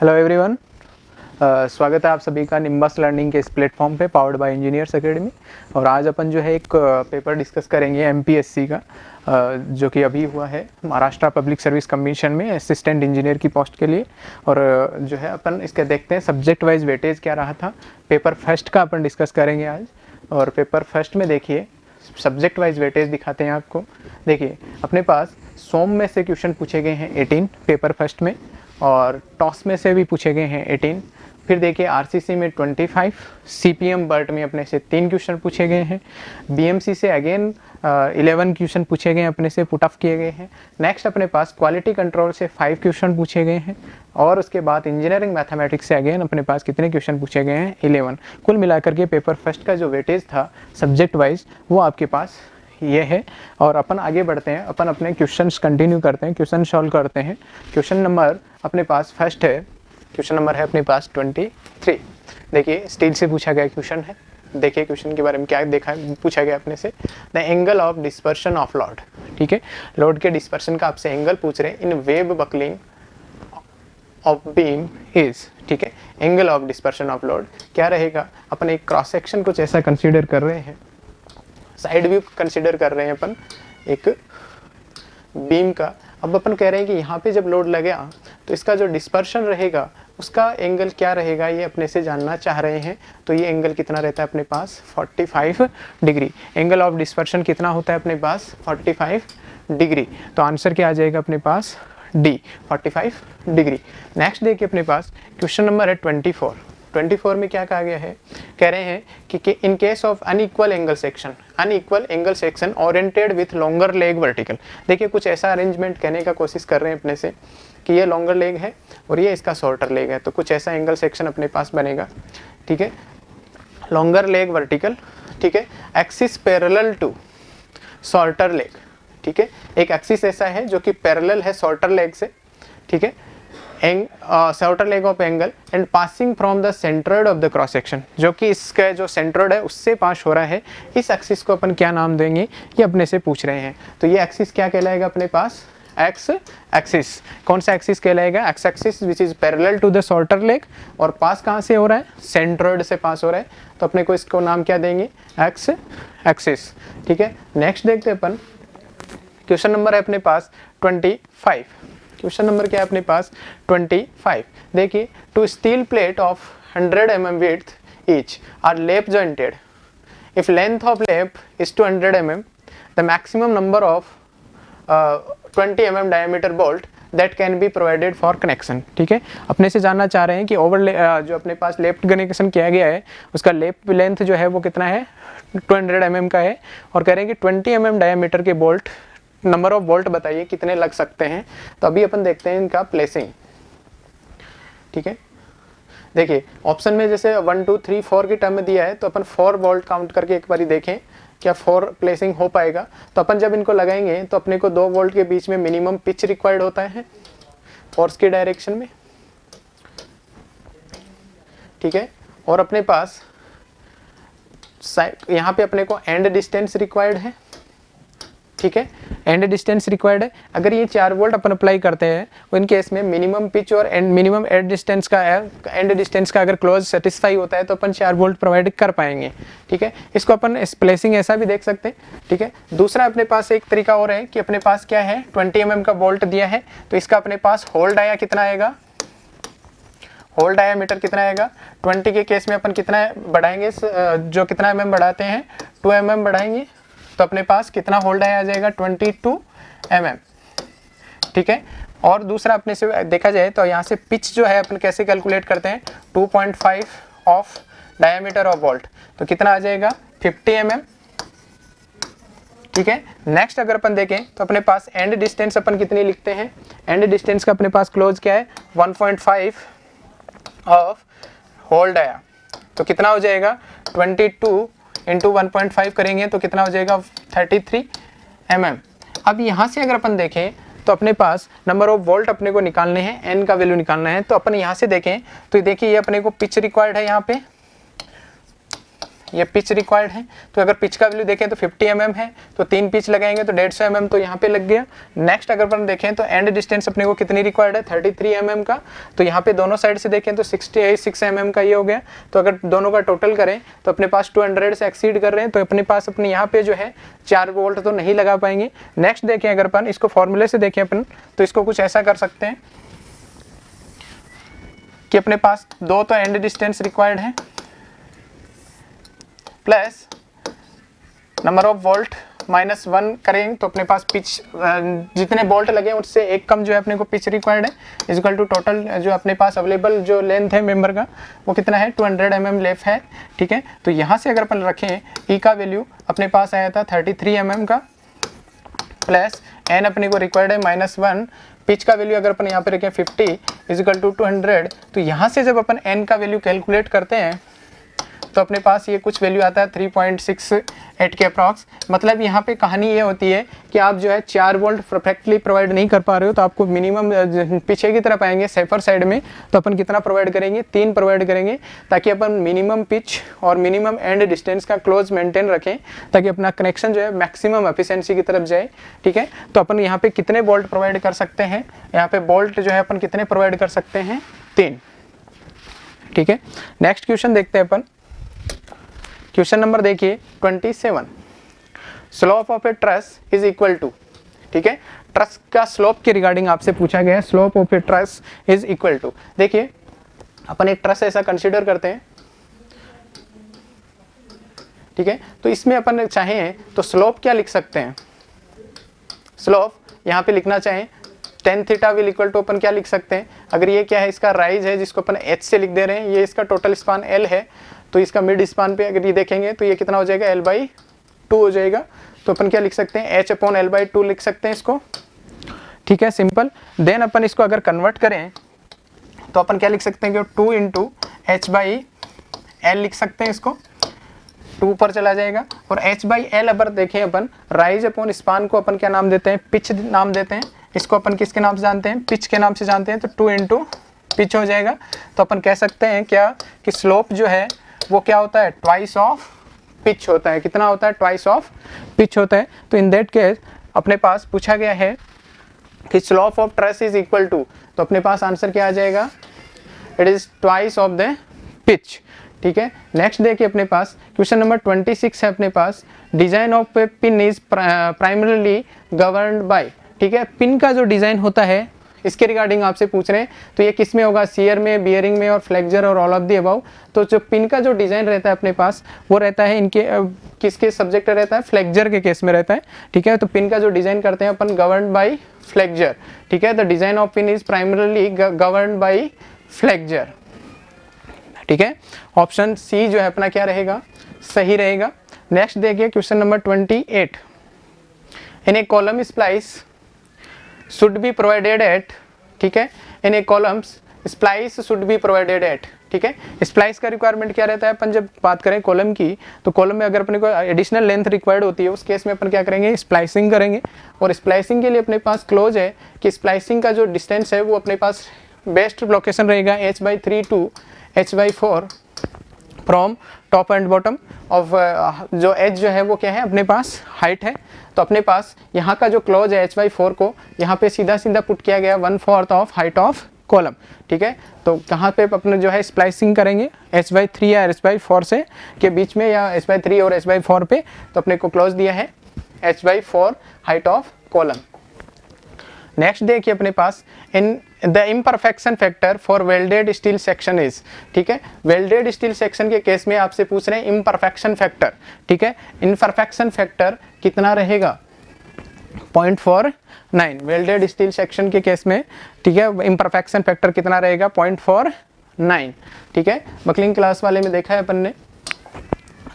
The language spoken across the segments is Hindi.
हेलो एवरीवन, स्वागत है आप सभी का निम्बस लर्निंग के इस प्लेटफॉर्म पे पावर्ड बाय इंजीनियर्स एकेडमी। और आज अपन जो है एक पेपर डिस्कस करेंगे एमपीएससी का, जो कि अभी हुआ है महाराष्ट्र पब्लिक सर्विस कमीशन में असिस्टेंट इंजीनियर की पोस्ट के लिए। और जो है अपन इसके देखते हैं सब्जेक्ट वाइज वेटेज क्या रहा था। पेपर फर्स्ट का अपन डिस्कस करेंगे आज। और पेपर फर्स्ट में देखिए सब्जेक्ट वाइज वेटेज दिखाते हैं आपको। देखिए अपने पास सोम में से क्वेश्चन पूछे गए हैं 18 पेपर फर्स्ट में, और टॉस में से भी पूछे गए हैं 18। फिर देखिए आरसीसी में 25, सीपीएम बर्ट में अपने से 3 क्वेश्चन पूछे गए हैं, बीएमसी से अगेन 11 क्वेश्चन पूछे गए अपने से, पुट ऑफ किए गए हैं। नेक्स्ट अपने पास क्वालिटी कंट्रोल से 5 क्वेश्चन पूछे गए हैं, और उसके बाद इंजीनियरिंग मैथमेटिक्स से अगेन अपने पास कितने क्वेश्चन पूछे गए हैं 11। कुल मिलाकर के पेपर फर्स्ट का जो वेटेज था सब्जेक्ट वाइज वो आपके पास ये है। और अपन आगे बढ़ते हैं, अपन अपने क्वेश्चंस कंटिन्यू करते हैं, क्वेश्चन सॉल्व करते हैं। क्वेश्चन नंबर अपने पास फर्स्ट है, क्वेश्चन नंबर है अपने पास 23। देखिए स्टील से पूछा गया क्वेश्चन है। देखिए क्वेश्चन के बारे में क्या देखा पूछा गया अपने से, the angle of dispersion of load. ठीक है, लोड के डिस्पर्शन का आपसे एंगल पूछ रहे हैं in wave buckling of beam is. ठीक है, angle of dispersion of load क्या रहेगा। अपन एक क्रॉस सेक्शन कुछ ऐसा कंसीडर कर रहे हैं, साइड व्यू कंसीडर कर रहे हैं अपन एक बीम का। अब अपन कह रहे हैं कि यहाँ पे जब लोड लगेगा तो इसका जो डिस्पर्शन रहेगा उसका एंगल क्या रहेगा, ये अपने से जानना चाह रहे हैं। तो ये एंगल कितना रहता है अपने पास 45 डिग्री। एंगल ऑफ डिस्पर्शन कितना होता है अपने पास 45 डिग्री। तो आंसर क्या आ जाएगा अपने पास डी 45 डिग्री। नेक्स्ट देखिए अपने पास क्वेश्चन नंबर है 24 में क्या कहा गया है, कह रहे हैं कि इन case of unequal angle section oriented with longer leg vertical. देखिए कुछ ऐसा अरेंजमेंट कहने का कोशिश कर रहे हैं अपने से कि ये लॉन्गर लेग है और ये इसका शॉर्टर लेग है, तो कुछ ऐसा एंगल सेक्शन अपने पास बनेगा। ठीक है, लॉन्गर लेग वर्टिकल, ठीक है, axis parallel to shorter leg. ठीक है, एक एक्सिस ऐसा है जो कि पैरेलल है शॉर्टर लेग से। ठीक है, shorter leg of angle and passing from the centroid of the cross section, जो कि इसका जो सेंट्रोइड है उससे पास हो रहा है। इस एक्सिस को अपन क्या नाम देंगे, ये अपने से पूछ रहे हैं। तो ये एक्सिस क्या कहलाएगा अपने पास एक्स एक्सिस। कौन सा एक्सिस कहलाएगा, X axis which is parallel to the shorter leg, और पास कहाँ से हो रहा है, सेंट्रोइड से पास हो रहा है। तो अपने को इसको नाम क्या देंगे, एक्स एक्सिस। ठीक है, नेक्स्ट देखते हैं अपन। क्वेश्चन नंबर है अपने पास 25। क्वेश्चन नंबर क्या है अपने पास 25। देखिए two steel plate of 100 mm width each are lap jointed. If length of lap is 200 mm, the maximum number of 20 mm diameter bolt that can be provided for connection. ठीक है, अपने से जानना चाह रहे हैं कि जो अपने पास लेफ्ट कनेक्शन किया गया है उसका लेप लेंथ जो है वो कितना है 200 mm का है, और कह रहे हैं कि 20 mm डायमीटर के बोल्ट, नंबर ऑफ बोल्ट बताइए कितने लग सकते हैं। तो अभी अपन देखते हैं इनका प्लेसिंग। ठीक है, देखिए ऑप्शन में जैसे 1 2 3 4 की टर्म में दिया है, तो अपन 4 बोल्ट काउंट करके एक बारी देखें क्या 4 प्लेसिंग हो पाएगा। तो अपन जब इनको लगाएंगे तो अपने को 2 बोल्ट के बीच में मिनिमम पिच रिक्वायर्ड होता है फोर्स की डायरेक्शन में। ठीक है, और अपने पास यहाँ पे अपने को एंड डिस्टेंस रिक्वायर्ड है। ठीक है, एंड डिस्टेंस रिक्वायर्ड है। अगर ये 4 वोल्ट अपन अप्लाई करते हैं तो इन केस में मिनिमम पिच और मिनिमम एंड डिस्टेंस का अगर क्लोज सेटिस्फाई होता है तो अपन 4 वोल्ट प्रोवाइड कर पाएंगे। ठीक है, इसको अपन स्प्लेसिंग ऐसा भी देख सकते हैं। ठीक है, दूसरा अपने पास एक तरीका और है कि अपने पास क्या है 20 mm का बोल्ट दिया है, तो इसका अपने पास होल डाया कितना आएगा, होल डायामीटर कितना आएगा। 20 के केस में अपन कितना बढ़ाएंगे, जो कितना mm बढ़ाते हैं 2 mm बढ़ाएंगे, तो अपने पास कितना होल डाया आ जाएगा 22 mm। ठीक है, और दूसरा अपने से देखा जाए तो यहाँ से पिच जो है अपन कैसे कैलकुलेट करते हैं 2.5 ऑफ डायमीटर ऑफ बोल्ट, तो कितना आ जाएगा 50 mm। ठीक है, नेक्स्ट अगर अपन देखें तो अपने पास एंड डिस्टेंस अपन कितनी लिखते हैं, एंड डिस्टेंस का अपने पास क्लोज क्या है 1.5 ऑफ होल डाया, तो कितना हो जाएगा 22 इंटू 1.5 करेंगे तो कितना हो जाएगा 33 mm। अब यहाँ से अगर अपन देखें तो अपने पास नंबर ऑफ वोल्ट अपने को निकालने हैं, एन का वैल्यू निकालना है। तो अपन यहाँ से देखें तो देखिए ये अपने को पिच रिक्वायर्ड है, यहाँ पे ये पिच रिक्वायर्ड है। तो अगर पिच का वैल्यू देखें तो 50 mm है, तो 3 पिच लगाएंगे तो 150 mm तो यहाँ पे लग गया। नेक्स्ट अगर अपन देखें तो एंड डिस्टेंस अपने को कितनी रिक्वायर्ड है 33 mm का, तो यहाँ पे दोनों साइड से देखें तो 66 mm का ये हो गया। तो अगर दोनों का टोटल करें तो अपने पास 200 से एक्सीड कर रहे हैं, तो अपने पास अपने यहाँ पे जो है 4 वोल्ट तो नहीं लगा पाएंगे। नेक्स्ट देखें अगर अपन इसको फॉर्मूले से देखें अपन, तो इसको कुछ ऐसा कर सकते हैं कि अपने पास 2 तो एंड डिस्टेंस रिक्वायर्ड है प्लस नंबर ऑफ वोल्ट -1 करेंगे तो अपने पास पिच जितने बोल्ट लगे उससे एक कम जो है अपने को पिच रिक्वायर्ड है, इक्वल टू टोटल जो अपने पास अवेलेबल जो लेंथ है मेंबर का वो कितना है 200 mm लेफ है। ठीक है, तो यहाँ से अगर अपन रखें ई का वैल्यू अपने पास आया था 33 mm का प्लस एन अपने को रिक्वायर्ड है -1, पिच का वैल्यू अगर अपन यहाँ पे रखें 50 इक्वल टू 200, तो यहाँ से जब अपन एन का वैल्यू कैलकुलेट करते हैं तो अपने पास ये कुछ वैल्यू आता है 3.68 के अप्रॉक्स। मतलब यहाँ पे कहानी ये होती है कि आप जो है 4 वोल्ट परफेक्टली प्रोवाइड नहीं कर पा रहे हो, तो आपको मिनिमम पीछे की तरफ आएंगे सेफर साइड में, तो अपन कितना प्रोवाइड करेंगे 3 प्रोवाइड करेंगे, ताकि अपन मिनिमम पिच और मिनिमम एंड डिस्टेंस का क्लोज मेंटेन रखें, ताकि अपना कनेक्शन जो है मैक्सिमम एफिशिएंसी की तरफ जाए। ठीक है, तो अपन यहाँ पे कितने बोल्ट प्रोवाइड कर सकते हैं, यहाँ पे बोल्ट जो है अपन कितने प्रोवाइड कर सकते हैं 3। ठीक है, नेक्स्ट क्वेश्चन देखते हैं अपन। क्वेश्चन नंबर देखिए 27, slope of a truss is equal to. ठीक है, ट्रस का स्लोप के रिगार्डिंग आपसे पूछा गया है, slope of a truss is equal to. देखिए अपन एक ट्रस ऐसा कंसीडर करते हैं, ठीक है, तो इसमें अपन चाहें तो स्लोप क्या लिख सकते हैं, स्लोप यहाँ पे लिखना चाहें tan theta will equal to अपन क्या लिख सकते हैं, अगर ये क्या है इसका राइज है जिसको अपन h से लिख दे रहे हैं, ये इसका टोटल स्पान l है, तो इसका मिड स्पान पे अगर ये देखेंगे तो ये कितना हो जाएगा l/2 हो जाएगा। तो अपन क्या लिख सकते हैं h/l/2 लिख सकते हैं इसको। ठीक है, सिंपल। देन अपन इसको अगर कन्वर्ट करें तो अपन क्या लिख सकते हैं कि 2 × h/l लिख सकते हैं, इसको 2 पर चला जाएगा। और h/l अगर देखें अपन राइज अपॉन स्पान को अपन क्या नाम देते हैं, पिच नाम देते हैं, इसको अपन किसके नाम से जानते हैं, पिच के नाम से जानते हैं, तो 2 × पिच हो जाएगा। तो अपन कह सकते हैं क्या कि स्लोप जो है वो क्या होता है ट्वाइस ऑफ पिच होता है। कितना होता है, ट्वाइस ऑफ पिच होता है। तो इन दैट केस अपने पास पूछा गया है कि slope of truss is equal to, तो अपने पास आंसर क्या आ जाएगा, it is twice of the pitch. ठीक है, नेक्स्ट देखिए अपने पास क्वेश्चन नंबर 26 है अपने पास, design of a pin is primarily governed by. ठीक है, पिन का जो डिजाइन होता है इसके रिगार्डिंग आपसे पूछ रहे हैं, तो ये किस में होगा, सीयर में, बियरिंग में और फ्लेक्चर और ऑल ऑफ दी अबव। तो जो पिन का जो डिजाइन रहता है अपने पास वो रहता है इनके किसके सब्जेक्ट रहता है, फ्लेक्चर के केस में रहता है। ठीक है, तो पिन का जो डिजाइन करते हैं अपन गवर्न्ड बाय फ्लेक्चर। ठीक है, the design of pin is primarily governed by flexure. ठीक है, ऑप्शन सी जो है अपना क्या रहेगा, सही रहेगा। नेक्स्ट देखिए question number 28, in a column splice should be provided at। ठीक है, in a columns splice should be provided at. ठीक है, स्प्लाइस का रिक्वायरमेंट क्या रहता है, अपन जब बात करें कॉलम की, तो कॉलम में अगर अपने को एडिशनल लेंथ रिक्वायर्ड होती है उस केस में अपन क्या करेंगे, स्प्लाइसिंग करेंगे। और स्प्लाइसिंग के लिए अपने पास क्लोज है कि स्प्लाइसिंग का जो डिस्टेंस है वो अपने पास बेस्ट लोकेशन रहेगा h/3 to h/4 from top and bottom of, जो एज जो है वो क्या है अपने पास हाइट है। तो अपने पास यहाँ का जो क्लोज है h/4 को यहाँ पे सीधा सीधा पुट किया गया 1/4 ऑफ हाइट ऑफ कॉलम। ठीक है, तो कहाँ पे अपने जो है स्प्लाइसिंग करेंगे h/3 या h/4 से के बीच में, या h/3 और h/4 पे, तो अपने को क्लोज दिया है h/4 height of column. Next देखिए अपने पास, in the imperfection factor for welded steel section is. ठीक है, वेल्डेड स्टील सेक्शन के केस में आपसे पूछ रहे हैं इम्परफेक्शन फैक्टर। ठीक है, इम्परफेक्शन फैक्टर कितना रहेगा 0.49 वेल्डेड स्टील सेक्शन के केस में। ठीक है, इम्परफेक्शन फैक्टर कितना रहेगा 0.49। ठीक है, बकलिंग क्लास वाले में देखा है अपन ने।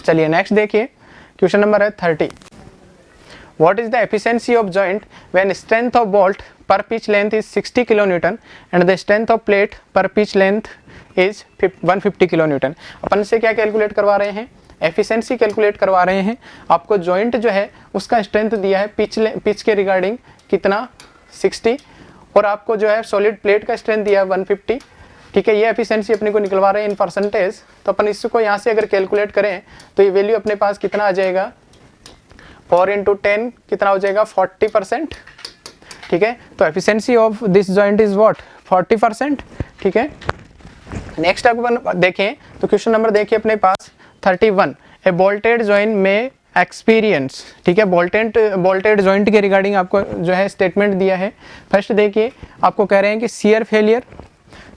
चलिए नेक्स्ट देखिए क्वेश्चन नंबर है 30, what is the efficiency of joint when strength of bolt per pitch length is 60 kN and the strength of plate per pitch length is 150 kN। अपन से क्या कैलकुलेट करवा रहे हैं, एफिशिएंसी कैलकुलेट करवा रहे हैं। आपको जॉइंट जो है उसका स्ट्रेंथ दिया है पिच के रिगार्डिंग कितना 60, और आपको जो है सॉलिड प्लेट का स्ट्रेंथ दिया है 150। ठीक है, ये एफिशिएंसी अपने को निकलवा रहे हैं इन परसेंटेज। तो अपन इसको यहाँ से अगर कैलकुलेट करें तो ये वैल्यू अपने पास कितना आ जाएगा, 4 × 10 कितना हो जाएगा, 40%। ठीक है, तो efficiency of this joint is what, 40%। ठीक है, नेक्स्ट अपन देखें तो क्वेश्चन नंबर देखिए अपने पास 31, ए बोल्टेड जॉइंट में एक्सपीरियंस। ठीक है, बोल्टेड जॉइंट के रिगार्डिंग आपको जो है स्टेटमेंट दिया है। फर्स्ट देखिए आपको कह रहे हैं कि शियर फेलियर,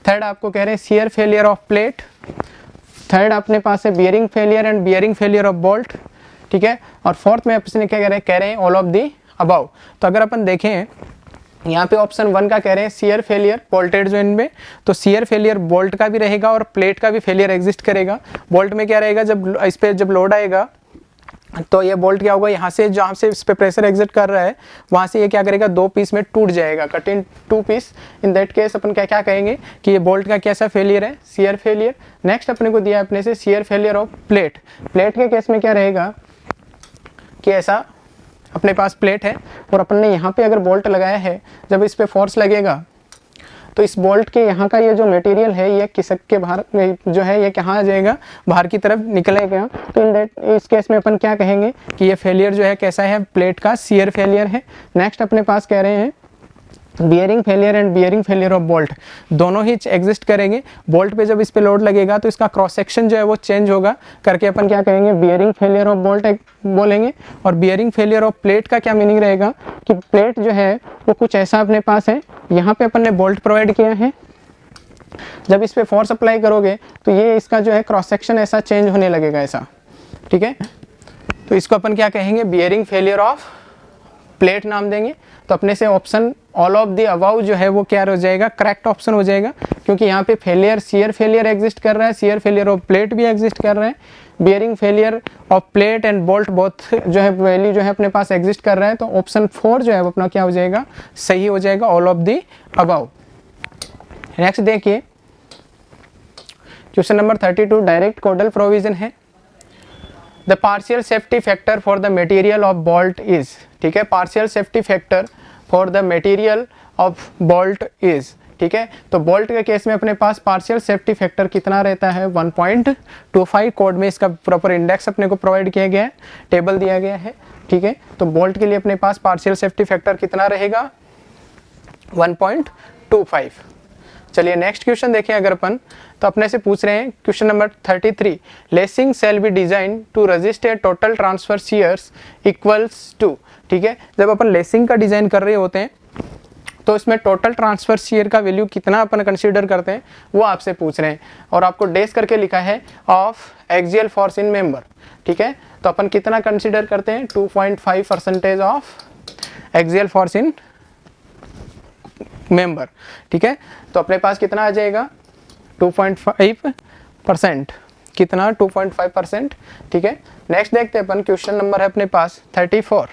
थर्ड आपको कह रहे हैं shear failure of plate, third अपने पास है bearing failure and bearing failure of bolt. ठीक है, और फोर्थ में अपने क्या कह रहे हैं ऑल ऑफ दी अबव। तो अगर अपन देखें यहाँ पे ऑप्शन 1 का कह रहे हैं शियर फेलियर बोल्टेड जॉइंट में, तो शियर फेलियर बोल्ट का भी रहेगा और प्लेट का भी फेलियर एग्जिस्ट करेगा। बोल्ट में क्या रहेगा, जब इस पे जब लोड आएगा तो ये बोल्ट क्या होगा, यहाँ से जहाँ से इस पे प्रेशर एग्जिट कर रहा है वहाँ से ये क्या करेगा, 2 पीस में टूट जाएगा, cut in 2 piece. In that case अपन क्या कहेंगे कि ये बोल्ट का कैसा फेलियर है, शियर फेलियर। नेक्स्ट अपने को दिया अपने से shear failure of plate. Plate के केस में क्या रहेगा कि ऐसा अपने पास प्लेट है और अपन ने यहाँ पे अगर बोल्ट लगाया है, जब इस पे फोर्स लगेगा तो इस बोल्ट के यहाँ का ये जो मटेरियल है ये खिसक के बाहर जो है ये कहाँ आ जाएगा, बाहर की तरफ निकलेगा। तो इन दैट इस केस में अपन क्या कहेंगे कि ये फेलियर जो है कैसा है, प्लेट का शियर फेलियर है। नेक्स्ट अपने पास कह रहे हैं bearing failure and bearing failure of bolt, दोनों ही एग्जिस्ट करेंगे। बोल्ट पे जब इस पे लोड लगेगा तो इसका क्रॉस सेक्शन जो है वो चेंज होगा करके अपन क्या कहेंगे, बियरिंग फेलियर ऑफ बोल्ट बोलेंगे। और बियरिंग फेलियर ऑफ प्लेट का क्या मीनिंग रहेगा कि प्लेट जो है वो कुछ ऐसा अपने पास है, यहाँ पे अपन ने बोल्ट प्रोवाइड किया है, जब इस पे फोर्स अप्लाई करोगे तो ये इसका जो है क्रॉस सेक्शन ऐसा चेंज होने लगेगा ऐसा। ठीक है, तो इसको अपन क्या कहेंगे, बियरिंग फेलियर ऑफ प्लेट नाम देंगे। तो अपने से option all of the above जो है वो क्या हो जाएगा, करेक्ट ऑप्शन हो जाएगा, क्योंकि यहाँ पे फेलियर शियर फेलियर एग्जिस्ट कर रहा है, शियर फेलियर ऑफ प्लेट भी एग्जिस्ट कर रहा है, bearing failure of plate and bolt both जो है वैल्यू जो है अपने पास एग्जिस्ट कर रहा है। तो ऑप्शन 4 जो है वो अपना क्या हो जाएगा, सही हो जाएगा, all of the above. Next देखिए क्वेश्चन नंबर 32, डायरेक्ट कोडल प्रोविजन है। The partial safety factor for the material of bolt is. ठीक है, partial safety factor for the material of bolt is. ठीक है, तो बोल्ट के केस में अपने पास पार्शियल सेफ्टी फैक्टर कितना रहता है, 1.25। कोड में इसका प्रॉपर इंडेक्स अपने को प्रोवाइड किया गया है, टेबल दिया गया है। ठीक है, तो बोल्ट के लिए अपने पास पार्शियल सेफ्टी फैक्टर कितना रहेगा, 1.25। चलिए नेक्स्ट क्वेश्चन देखें अगर अपन, तो अपने से पूछ रहे हैं question number 33, lacing shall be design to resist a total transfer shears equals to. ठीक है, जब अपन लेसिंग का डिजाइन कर रहे होते हैं तो इसमें टोटल ट्रांसफर शियर का वैल्यू कितना अपन कंसीडर करते हैं वो आपसे पूछ रहे हैं, और आपको डेस करके लिखा है of axial force in member. ठीक है, तो अपन कितना कंसीडर करते हैं, 2.5% of axial force in member. ठीक है, तो अपने पास कितना आ जाएगा, 2.5%, कितना 2.5%। ठीक है, नेक्स्ट देखते हैं अपन, क्वेश्चन नंबर है अपने पास 34।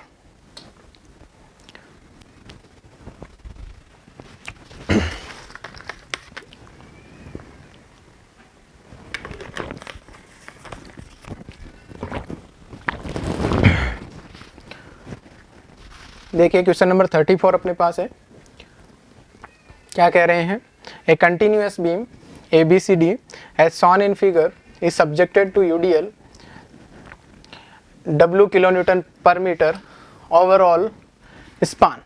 देखिए क्वेश्चन नंबर 34 अपने पास है, क्या कह रहे हैं, ए continuous beam ABCD as shown in figure is subjected to UDL W kilonewton per meter overall span.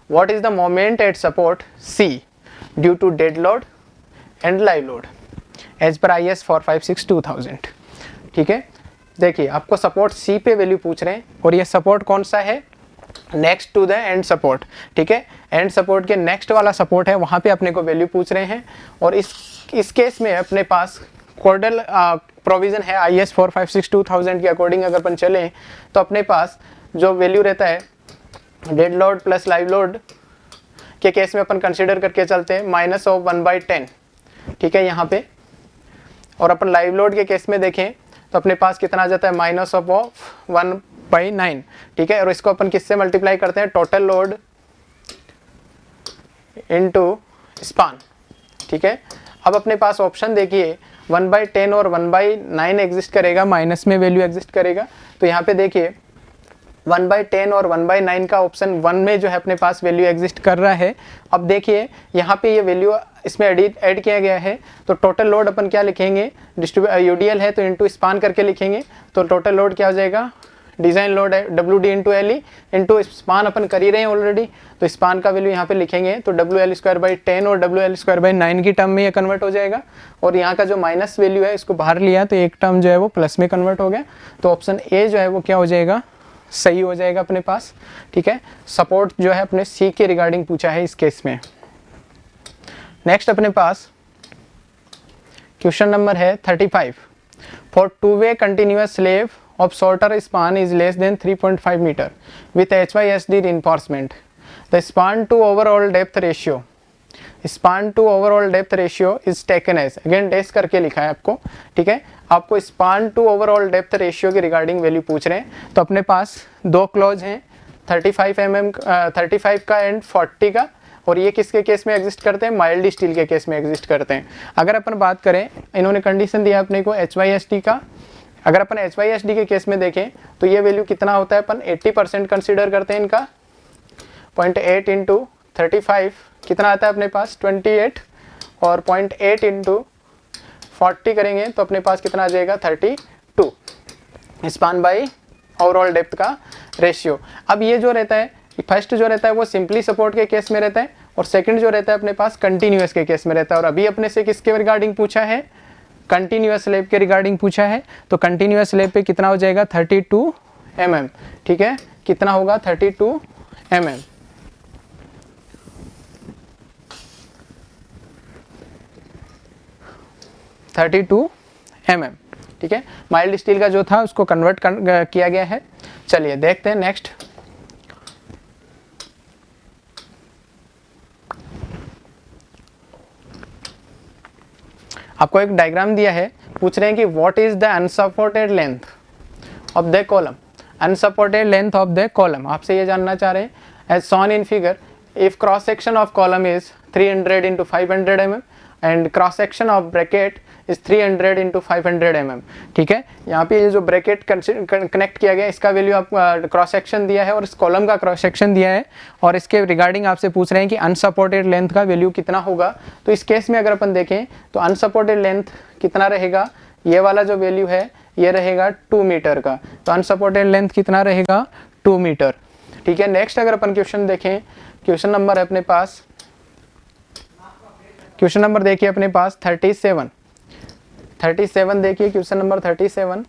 What is the moment at support C due to dead load and live load as per IS 456-2000। ठीक है, देखिए आपको सपोर्ट C पे वैल्यू पूछ रहे हैं, और ये सपोर्ट कौन सा है, next to the end support. ठीक है, एंड सपोर्ट के नेक्स्ट वाला सपोर्ट है, वहाँ पे अपने को वैल्यू पूछ रहे हैं। और इस केस में अपने पास कोडल प्रोविज़न है IS 456-2000 के अकॉर्डिंग अगर अपन चलें तो अपने पास जो वैल्यू रहता है dead load plus live load के केस में अपन कंसिडर करके चलते हैं -1/10। ठीक है यहाँ पे, और अपन लाइव लोड के केस में देखें तो अपने पास कितना आ जाता है, -1/9। ठीक है, और इसको अपन किससे मल्टीप्लाई करते हैं, टोटल लोड इनटू स्पान। ठीक है, अब अपने पास ऑप्शन देखिए 1/10 और 1/9 एग्जिस्ट करेगा, माइनस में वैल्यू एग्जिस्ट करेगा। तो यहाँ पे देखिए 1/10 और 1/9 का ऑप्शन 1 में जो है अपने पास वैल्यू एग्जिस्ट कर रहा है। अब देखिए यहाँ पे ये वैल्यू इसमें ऐड किया गया है, तो टोटल लोड अपन क्या लिखेंगे, यूडीएल है तो इनटू स्पान करके लिखेंगे, तो टोटल लोड क्या हो जाएगा, डिज़ाइन लोड है WD into LE into span अपन कर ही रहे हैं ऑलरेडी, तो स्पान का वैल्यू यहाँ पे लिखेंगे तो WL²/10 और WL²/9 की टर्म में ये कन्वर्ट हो जाएगा, और यहाँ का जो माइनस वैल्यू है इसको बाहर लिया तो एक टर्म जो है वो प्लस में कन्वर्ट हो गया, तो ऑप्शन ए जो है वो क्या हो जाएगा, सही हो जाएगा अपने पास। ठीक है, सपोर्ट जो है अपने सी के रिगार्डिंग पूछा है इस केस में। नेक्स्ट अपने पास क्वेश्चन नंबर है 35। For 2-way continuous slab of shorter span is less than 3.5 meter with HYSD reinforcement. The span to overall depth ratio is taken as, again dash करके लिखा है आपको, ठीक है, आपको span to overall depth ratio के रिगार्डिंग वैल्यू पूछ रहे हैं, तो अपने पास दो क्लॉज हैं 35 का एंड 40 का, और ये किसके केस में एग्जिस्ट करते हैं, माइल्ड स्टील के केस में एग्जिस्ट करते हैं। अगर अपन बात करें, इन्होंने कंडीशन दिया अपने को HYSD का, अगर अपन HYSD के केस में देखें तो ये वैल्यू कितना होता है, अपन 80% कंसीडर करते हैं इनका, 0.8 इंटू 35 कितना आता है अपने पास 28, और 0.8 इंटू 40 करेंगे तो अपने पास कितना आ जाएगा 32 स्पान बाई ओवरऑल डेप्थ का रेशियो। अब ये जो रहता है, फर्स्ट जो रहता है वो सिंपली सपोर्ट के केस में रहता है, और सेकंड जो रहता है अपने पास कंटिन्यूअस के केस में रहता है, और अभी अपने से किसके रिगार्डिंग पूछा है, कंटिन्यूअस स्लैब के रिगार्डिंग पूछा है, तो कंटिन्यूअस स्लैब पे कितना हो जाएगा 32 mm। ठीक है, कितना होगा 32 mm। ठीक है, माइल्ड स्टील का जो था उसको कन्वर्ट किया गया है। चलिए देखते हैं नेक्स्ट। आपको एक डायग्राम दिया है, पूछ रहे हैं कि what is the unsupported length of the column, unsupported length of the column, आपसे ये जानना चाह रहे हैं। As shown in figure, if cross section of column is 300 into 500 mm and cross section of bracket is 300 into 500 mm। ठीक है, यहाँ पे ये जो ब्रैकेट कनेक्ट किया गया इसका वैल्यू आप क्रॉस सेक्शन दिया है और इस कॉलम का क्रॉस सेक्शन दिया है, और इसके रिगार्डिंग आपसे पूछ रहे हैं कि अनसपोर्टेड लेंथ का वैल्यू कितना होगा। तो इस केस में अगर अपन देखें तो अनसपोर्टेड लेंथ कितना रहेगा, ये वाला जो वैल्यू है ये रहेगा 2 मीटर का, तो अनसपोर्टेड लेंथ कितना रहेगा 2 मीटर। ठीक है, नेक्स्ट अगर अपन क्वेश्चन देखें, क्वेश्चन नंबर है अपने पास, क्वेश्चन नंबर देखिए अपने पास 37 देखिए question number 37।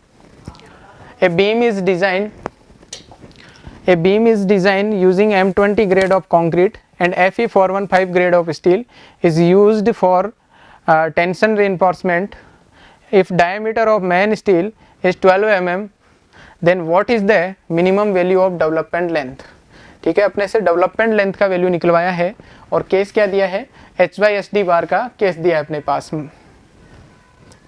A beam is design using M20 grade of concrete and Fe415 grade of steel is used for tension reinforcement. If diameter of main steel is 12 mm, then what is the minimum value of development length? ठीक है, अपने से डेवलपमेंट लेंथ का वैल्यू निकलवाया है, और केस क्या दिया है, HYSD बार का केस दिया है अपने पास।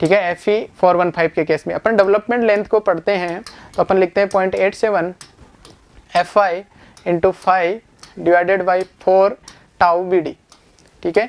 ठीक है, Fe415 के केस में अपन डेवलपमेंट लेंथ को पढ़ते हैं तो अपन लिखते हैं 0.87 Fi into 5 divided by 4 tau BD। ठीक है,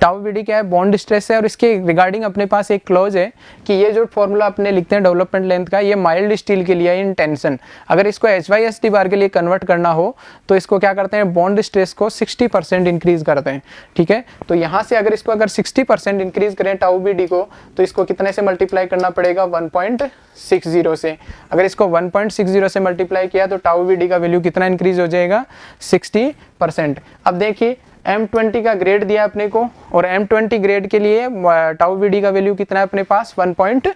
टाउ BD क्या है, बॉन्ड स्ट्रेस है, और इसके रिगार्डिंग अपने पास एक क्लॉज है कि ये जो फॉर्मूला अपने लिखते हैं डेवलपमेंट लेंथ का, ये माइल्ड स्टील के लिए इन टेंशन, अगर इसको HYSD बार के लिए कन्वर्ट करना हो तो इसको क्या करते हैं, बॉन्ड स्ट्रेस को 60% इंक्रीज करते हैं। ठीक है, तो यहाँ से अगर इसको अगर 60% इंक्रीज करें टाउ BD को, तो इसको कितने से मल्टीप्लाई करना पड़ेगा, 1.60 से। अगर इसको 1.60 से मल्टीप्लाई किया तो टाउ BD का वैल्यू कितना इंक्रीज हो जाएगा, 60%। अब देखिए M20 का ग्रेड दिया अपने को, और M20 ग्रेड के लिए टाउ BD का वैल्यू कितना है अपने पास 1.2,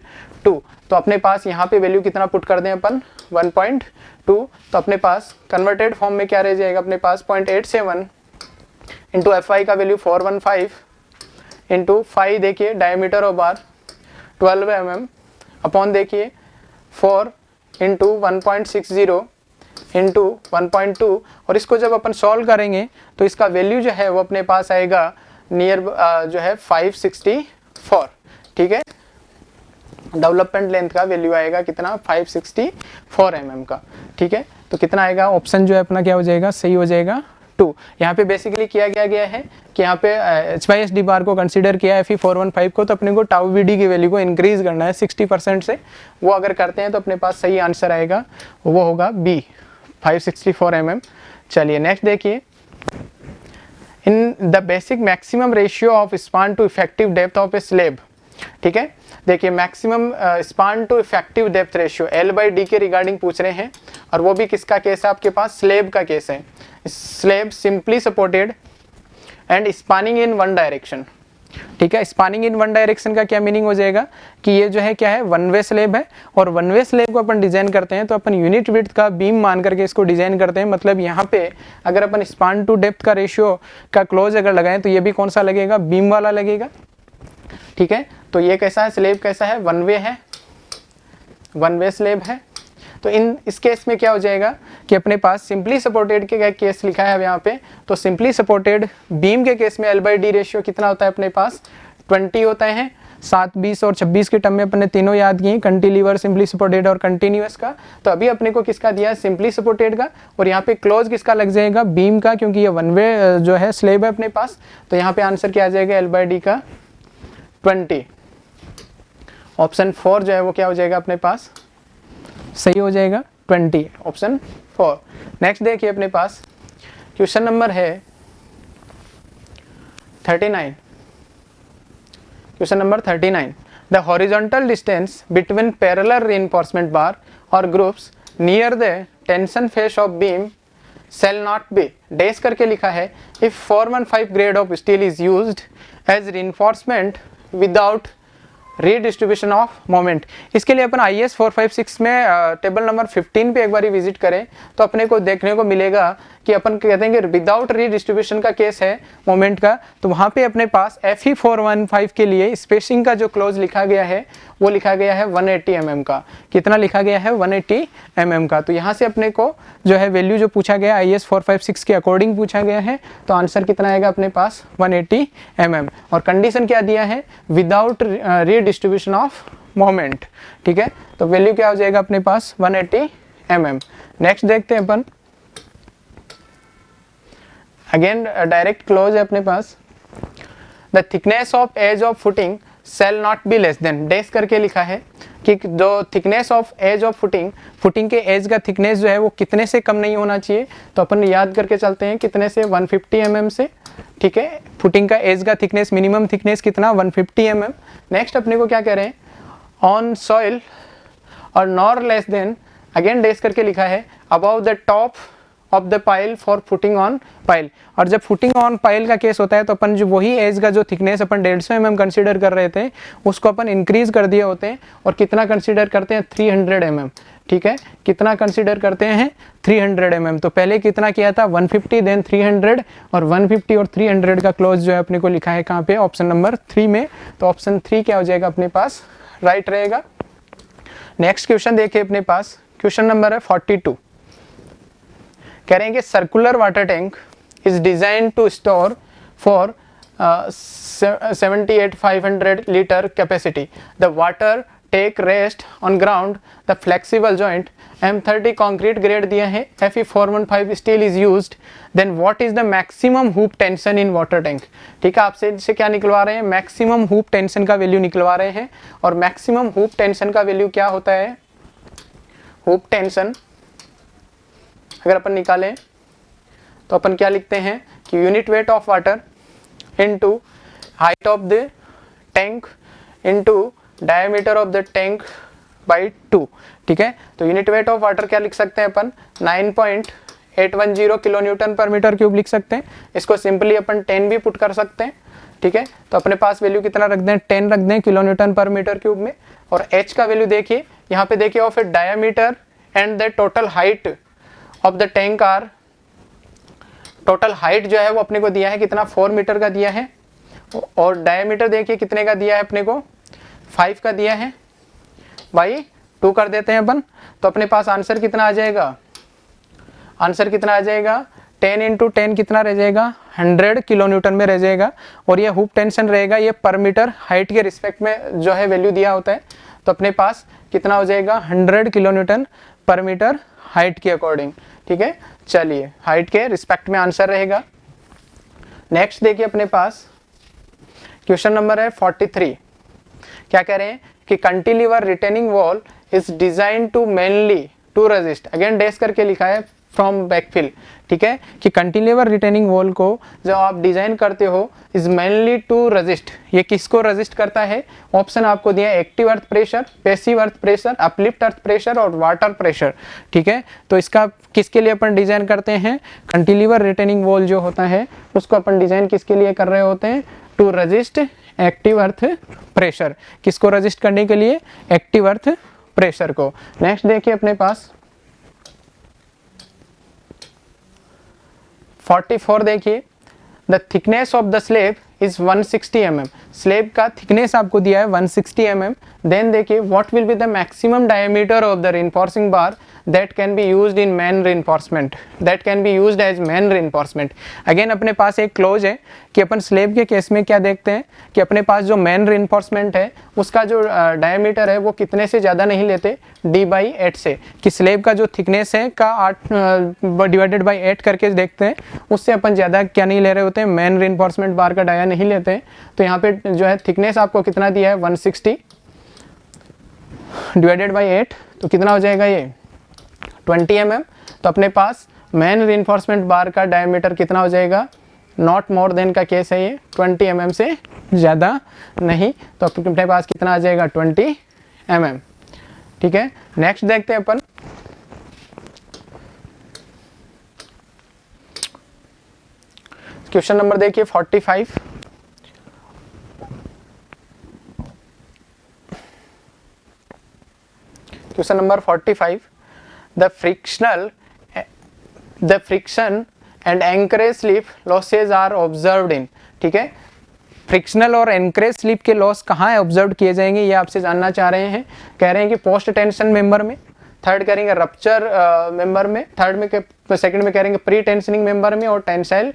तो अपने पास यहाँ पे वैल्यू कितना पुट कर दें अपन 1.2, तो अपने पास कन्वर्टेड फॉर्म में क्या रह जाएगा अपने पास 0.87 इंटू Fi का वैल्यू 415 इंटू 5 देखिए diameter of bar 12 mm upon देखिए 4 इंटू 1.60 इंटू 1.2, और इसको जब अपन सॉल्व करेंगे तो इसका वैल्यू जो है वो अपने पास आएगा नियर जो है 564। ठीक है, डेवलपमेंट लेंथ का वैल्यू आएगा कितना 564 mm का। ठीक है, तो कितना आएगा, ऑप्शन जो है अपना क्या हो जाएगा, सही हो जाएगा 2। यहाँ पे बेसिकली किया गया है कि यहाँ पे HYSD बार को कंसीडर किया है Fe415 को, तो अपने को टाउ BD की वैल्यू को इंक्रीज करना है 60% से, वो अगर करते हैं तो अपने पास सही आंसर आएगा, वो होगा बी। 564 mm। चलिए नेक्स्ट देखिए, in the basic maximum ratio of span to effective depth of a slab. ठीक है, देखिए maximum span to effective depth ratio L/D के रिगार्डिंग पूछ रहे हैं, और वो भी किसका केस है आपके पास, स्लेब का केस है। Slab simply supported and spanning in one direction. ठीक है, स्पानिंग इन वन डायरेक्शन का क्या मीनिंग हो जाएगा कि ये जो है क्या है, वन वे स्लेब है, और वन वे स्लेब को अपन डिजाइन करते हैं तो अपन यूनिट विड्थ का बीम मान करके इसको डिजाइन करते हैं। मतलब यहाँ पे अगर अपन स्पान टू डेप्थ का रेशियो का क्लोज अगर लगाएं तो ये भी कौन सा लगेगा, बीम वाला लगेगा। ठीक है, तो ये कैसा है, स्लेब कैसा है, वन वे है, वन वे स्लेब है। तो इस केस में क्या हो जाएगा कि अपने पास सिंपली सपोर्टेड के केस लिखा है अब यहाँ पे, तो सिंपली सपोर्टेड बीम के केस में L/D रेशियो कितना होता है अपने पास, 20 होता है। 7, 20 और 26 के टर्म में अपने तीनों याद किए, कंटिलीवर, सिंपली सपोर्टेड और कंटिन्यूअस का। तो अभी अपने को किसका दिया है, सिंपली सपोर्टेड का, और यहाँ पे क्लोज किसका लग जाएगा, बीम का, क्योंकि ये वन वे जो है स्लेब है अपने पास। तो यहाँ पे आंसर क्या आ जाएगा, L/D का 20। ऑप्शन 4 जो है वो क्या हो जाएगा अपने पास, सही हो जाएगा 20, ऑप्शन 4। नेक्स्ट देखिए अपने पास क्वेश्चन नंबर है 39। Question number 39, the horizontal distance between parallel reinforcement bar और groups near the tension face of beam shall not be dash करके लिखा है, if 415 grade of steel is used as reinforcement without redistribution of moment. इसके लिए अपन IS 456 में टेबल नंबर 15 पे एक बार विजिट करें तो अपने को देखने को मिलेगा कि अपन कहते हैं कि विदाउट रीडिस्ट्रीब्यूशन का केस है मोमेंट का, तो वहाँ पे अपने पास FE 415 के लिए स्पेसिंग का जो क्लोज लिखा गया है वो लिखा गया है 180 mm का। कितना लिखा गया है, 180 mm का। तो यहाँ से अपने को जो है वैल्यू जो पूछा गया IS 456 के अकॉर्डिंग पूछा गया है, तो आंसर कितना आएगा अपने पास 180 mm। और कंडीशन क्या दिया है, विदाउट रीडिस्ट्रीब्यूशन ऑफ मोमेंट। ठीक है, तो वैल्यू क्या हो जाएगा अपने पास 180 mm। नेक्स्ट देखते हैं अपन, अगेन डायरेक्ट क्लोज है अपने पास, the thickness of edge of footing shall not be less than dash करके लिखा है कि जो thickness of edge of footing के एज का थिकनेस जो है वो कितने से कम नहीं होना चाहिए। तो अपन याद करके चलते हैं कितने से, 150 mm से। ठीक है, फुटिंग का एज का थिकनेस, मिनिमम थिकनेस कितना, 150 mm। नेक्स्ट अपने को क्या कह रहे हैं, ऑन सॉइल और nor less than, again dash करके लिखा है, about the top of the pile for footing on pile. और जब फुटिंग ऑन पाइल का केस होता है तो अपन जो वही एज का जो थिकनेस अपन 150 mm कंसीडर कर रहे थे उसको अपन इंक्रीज कर दिए होते हैं, और कितना कंसीडर करते हैं, 300 mm। ठीक है, कितना कंसीडर करते हैं, 300 mm। तो पहले कितना किया था, 150 देन 300, और 150 और 300 का क्लोज जो है अपने को लिखा है कहाँ पे, ऑप्शन नंबर 3 में। तो ऑप्शन 3 क्या हो जाएगा अपने पास, राइट रहेगा। नेक्स्ट क्वेश्चन देखिए अपने पास, क्वेश्चन नंबर है 42। कह रहे हैं कि circular water tank is design to store for 78,500 litre capacity. The water take rest on ground, the flexible joint M30 concrete grade दिया है, FE 415 steel is used, then what is the maximum hoop tension in water tank. ठीक है, आपसे इनसे क्या निकलवा रहे हैं, मैक्सिमम हुप टेंशन का वैल्यू निकलवा रहे हैं। और मैक्सिमम हुप टेंशन का वैल्यू क्या होता है, हुप टेंशन अगर अपन निकालें तो अपन क्या लिखते हैं कि unit weight of water into height of the tank into diameter of the tank bye 2। ठीक है, तो यूनिट वेट ऑफ वाटर क्या लिख सकते हैं अपन, 9.810 किलो न्यूटन पर मीटर क्यूब लिख सकते हैं। इसको सिंपली अपन 10 भी पुट कर सकते हैं। ठीक है, तो अपने पास वैल्यू कितना रख दें, 10 रख दें किलो न्यूटन पर मीटर क्यूब में। और h का वैल्यू देखिए यहाँ पे देखिए, और फिर diameter and the total height of the tank are, total height जो है वो अपने को दिया है कितना, 4 मीटर का दिया है, और डायमीटर देखिए कितने का दिया है अपने को, 5 का दिया है, बाई 2 कर देते हैं अपन। तो अपने पास आंसर कितना आ जाएगा, आंसर कितना आ जाएगा, 10 इंटू 10 कितना रह जाएगा, 100 किलो न्यूटन में रह जाएगा। और ये हुप टेंशन रहेगा, ये पर मीटर हाइट के रिस्पेक्ट में जो है वैल्यू दिया होता है। तो अपने पास कितना हो जाएगा, 100 किलो न्यूटन पर मीटर हाइट के अकॉर्डिंग। ठीक है, चलिए हाइट के रिस्पेक्ट में आंसर रहेगा। नेक्स्ट देखिए अपने पास क्वेश्चन नंबर है 43। क्या कह रहे हैं कि cantilever retaining wall is design to mainly to resist, again dash करके लिखा है फ्रॉम बैकफिल, ठीक है, कि कैंटिलीवर रिटेनिंग वॉल को जब आप डिजाइन करते हो इज मेनली टू रेजिस्ट, ये किसको रेजिस्ट करता है? ऑप्शन आपको दिया है active earth pressure, passive earth pressure, uplift earth pressure और वाटर प्रेशर, ठीक है। तो इसका किसके लिए अपन डिजाइन करते हैं? कैंटिलीवर रिटेनिंग वॉल जो होता है उसको अपन डिजाइन किसके लिए कर रहे होते हैं? To resist active earth pressure, किसको रेजिस्ट करने के लिए? एक्टिव अर्थ प्रेशर को। नेक्स्ट देखिए अपने पास 44 देखिए, the thickness of the slab is 160 mm, slab का थिकनेस आपको दिया है 160 mm। देन देखिए what will be the maximum diameter of the reinforcing bar that can be used in main reinforcement, that can be used as main reinforcement. Again अपने पास एक क्लोज है कि अपन स्लेब के केस में क्या देखते हैं कि अपने पास जो मेन रेनफोर्समेंट है उसका जो डायमीटर है वो कितने से ज़्यादा नहीं लेते, d/8 से, कि स्लेब का जो थिकनेस है का 8 डिवाइडेड बाई 8 करके देखते हैं, उससे अपन ज़्यादा क्या नहीं ले रहे होते हैं, मेन रेनफोर्समेंट बार का डाया नहीं लेते हैं। तो यहाँ पे जो है थिकनेस आपको कितना दिया है 160 डिवाइडेड बाई 8, तो कितना हो जाएगा ये 20 mm। तो अपने पास मेन रेनफोर्समेंट बार का डायमीटर कितना हो जाएगा? नॉट मोर देन का केस है ये, 20 mm से ज़्यादा नहीं, तो अपने पास कितना आ जाएगा 20 mm, ठीक है। नेक्स्ट देखते हैं अपन क्वेश्चन नंबर देखिए 45। Question number 45, the friction and anchorage slip losses are observed in, ठीक है, फ्रिक्शनल और एंकरेज स्लिप के लॉस कहाँ ऑब्जर्व किए जाएंगे ये आपसे जानना चाह रहे हैं। कह रहे हैं कि पोस्ट टेंशन मेंबर में, थर्ड करेंगे रप्चर मेंबर में, थर्ड में सेकंड में करेंगे प्री टेंशनिंग मेंबर में और टेंसाइल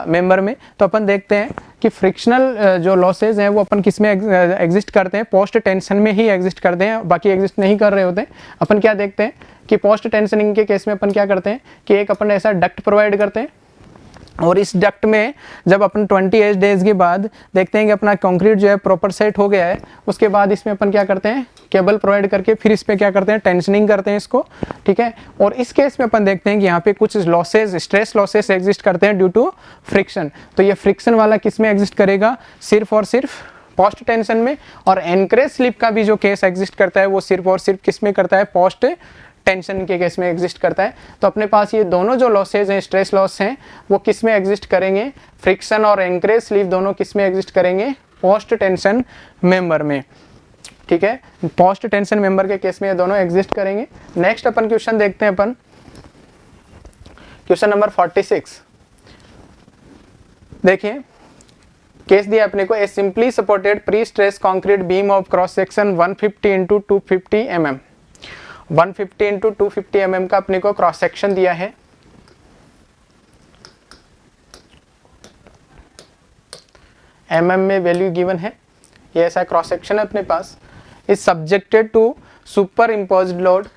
मेंबर में। तो अपन देखते हैं कि फ्रिक्शनल जो लॉसेज हैं वो अपन किस में एग्जिस्ट करते हैं? पोस्ट टेंशन में ही एग्जिस्ट करते हैं, बाकी एग्जिस्ट नहीं कर रहे होते हैं। अपन क्या देखते हैं कि पोस्ट टेंशनिंग के केस में अपन क्या करते हैं कि एक अपन ऐसा डक्ट प्रोवाइड करते हैं और इस डक्ट में जब अपन 28 डेज के बाद देखते हैं कि अपना कंक्रीट जो है प्रॉपर सेट हो गया है, उसके बाद इसमें अपन क्या करते हैं केबल प्रोवाइड करके फिर इस पे क्या करते हैं टेंशनिंग करते हैं इसको, ठीक है। और इस केस में अपन देखते हैं कि यहाँ पे कुछ लॉसेज, स्ट्रेस लॉसेस एग्जिस्ट करते हैं ड्यू टू फ्रिक्शन। तो ये फ्रिक्शन वाला किस में एग्जिस्ट करेगा? सिर्फ और सिर्फ पोस्ट टेंशन में। और एनकरेज स्लिप का भी जो केस एग्जिस्ट करता है वो सिर्फ और सिर्फ किस में करता है? पोस्ट टेंशन के केस में एग्जिस्ट करता है। तो अपने पास ये दोनों जो लॉसेज हैं, स्ट्रेस लॉस हैं, वो किस में एग्जिस्ट करेंगे? फ्रिक्शन और एंकरेज स्लिप दोनों किस में एग्जिस्ट करेंगे? पोस्ट टेंशन मेंबर में, ठीक है। पोस्ट टेंशन मेंबर के केस में ये दोनों एग्जिस्ट करेंगे। नेक्स्ट अपन क्वेश्चन देखते हैं, अपन क्वेश्चन नंबर 46 देखिए, केस दिया अपने को, ए simply supported pre stress concrete beam of cross section 150 × 250 mm, 150 × 250 mm का अपने को क्रॉस सेक्शन दिया है। mm में वैल्यू गिवन है, ये ऐसा क्रॉस सेक्शन है अपने पास। Is subjected to superimposed load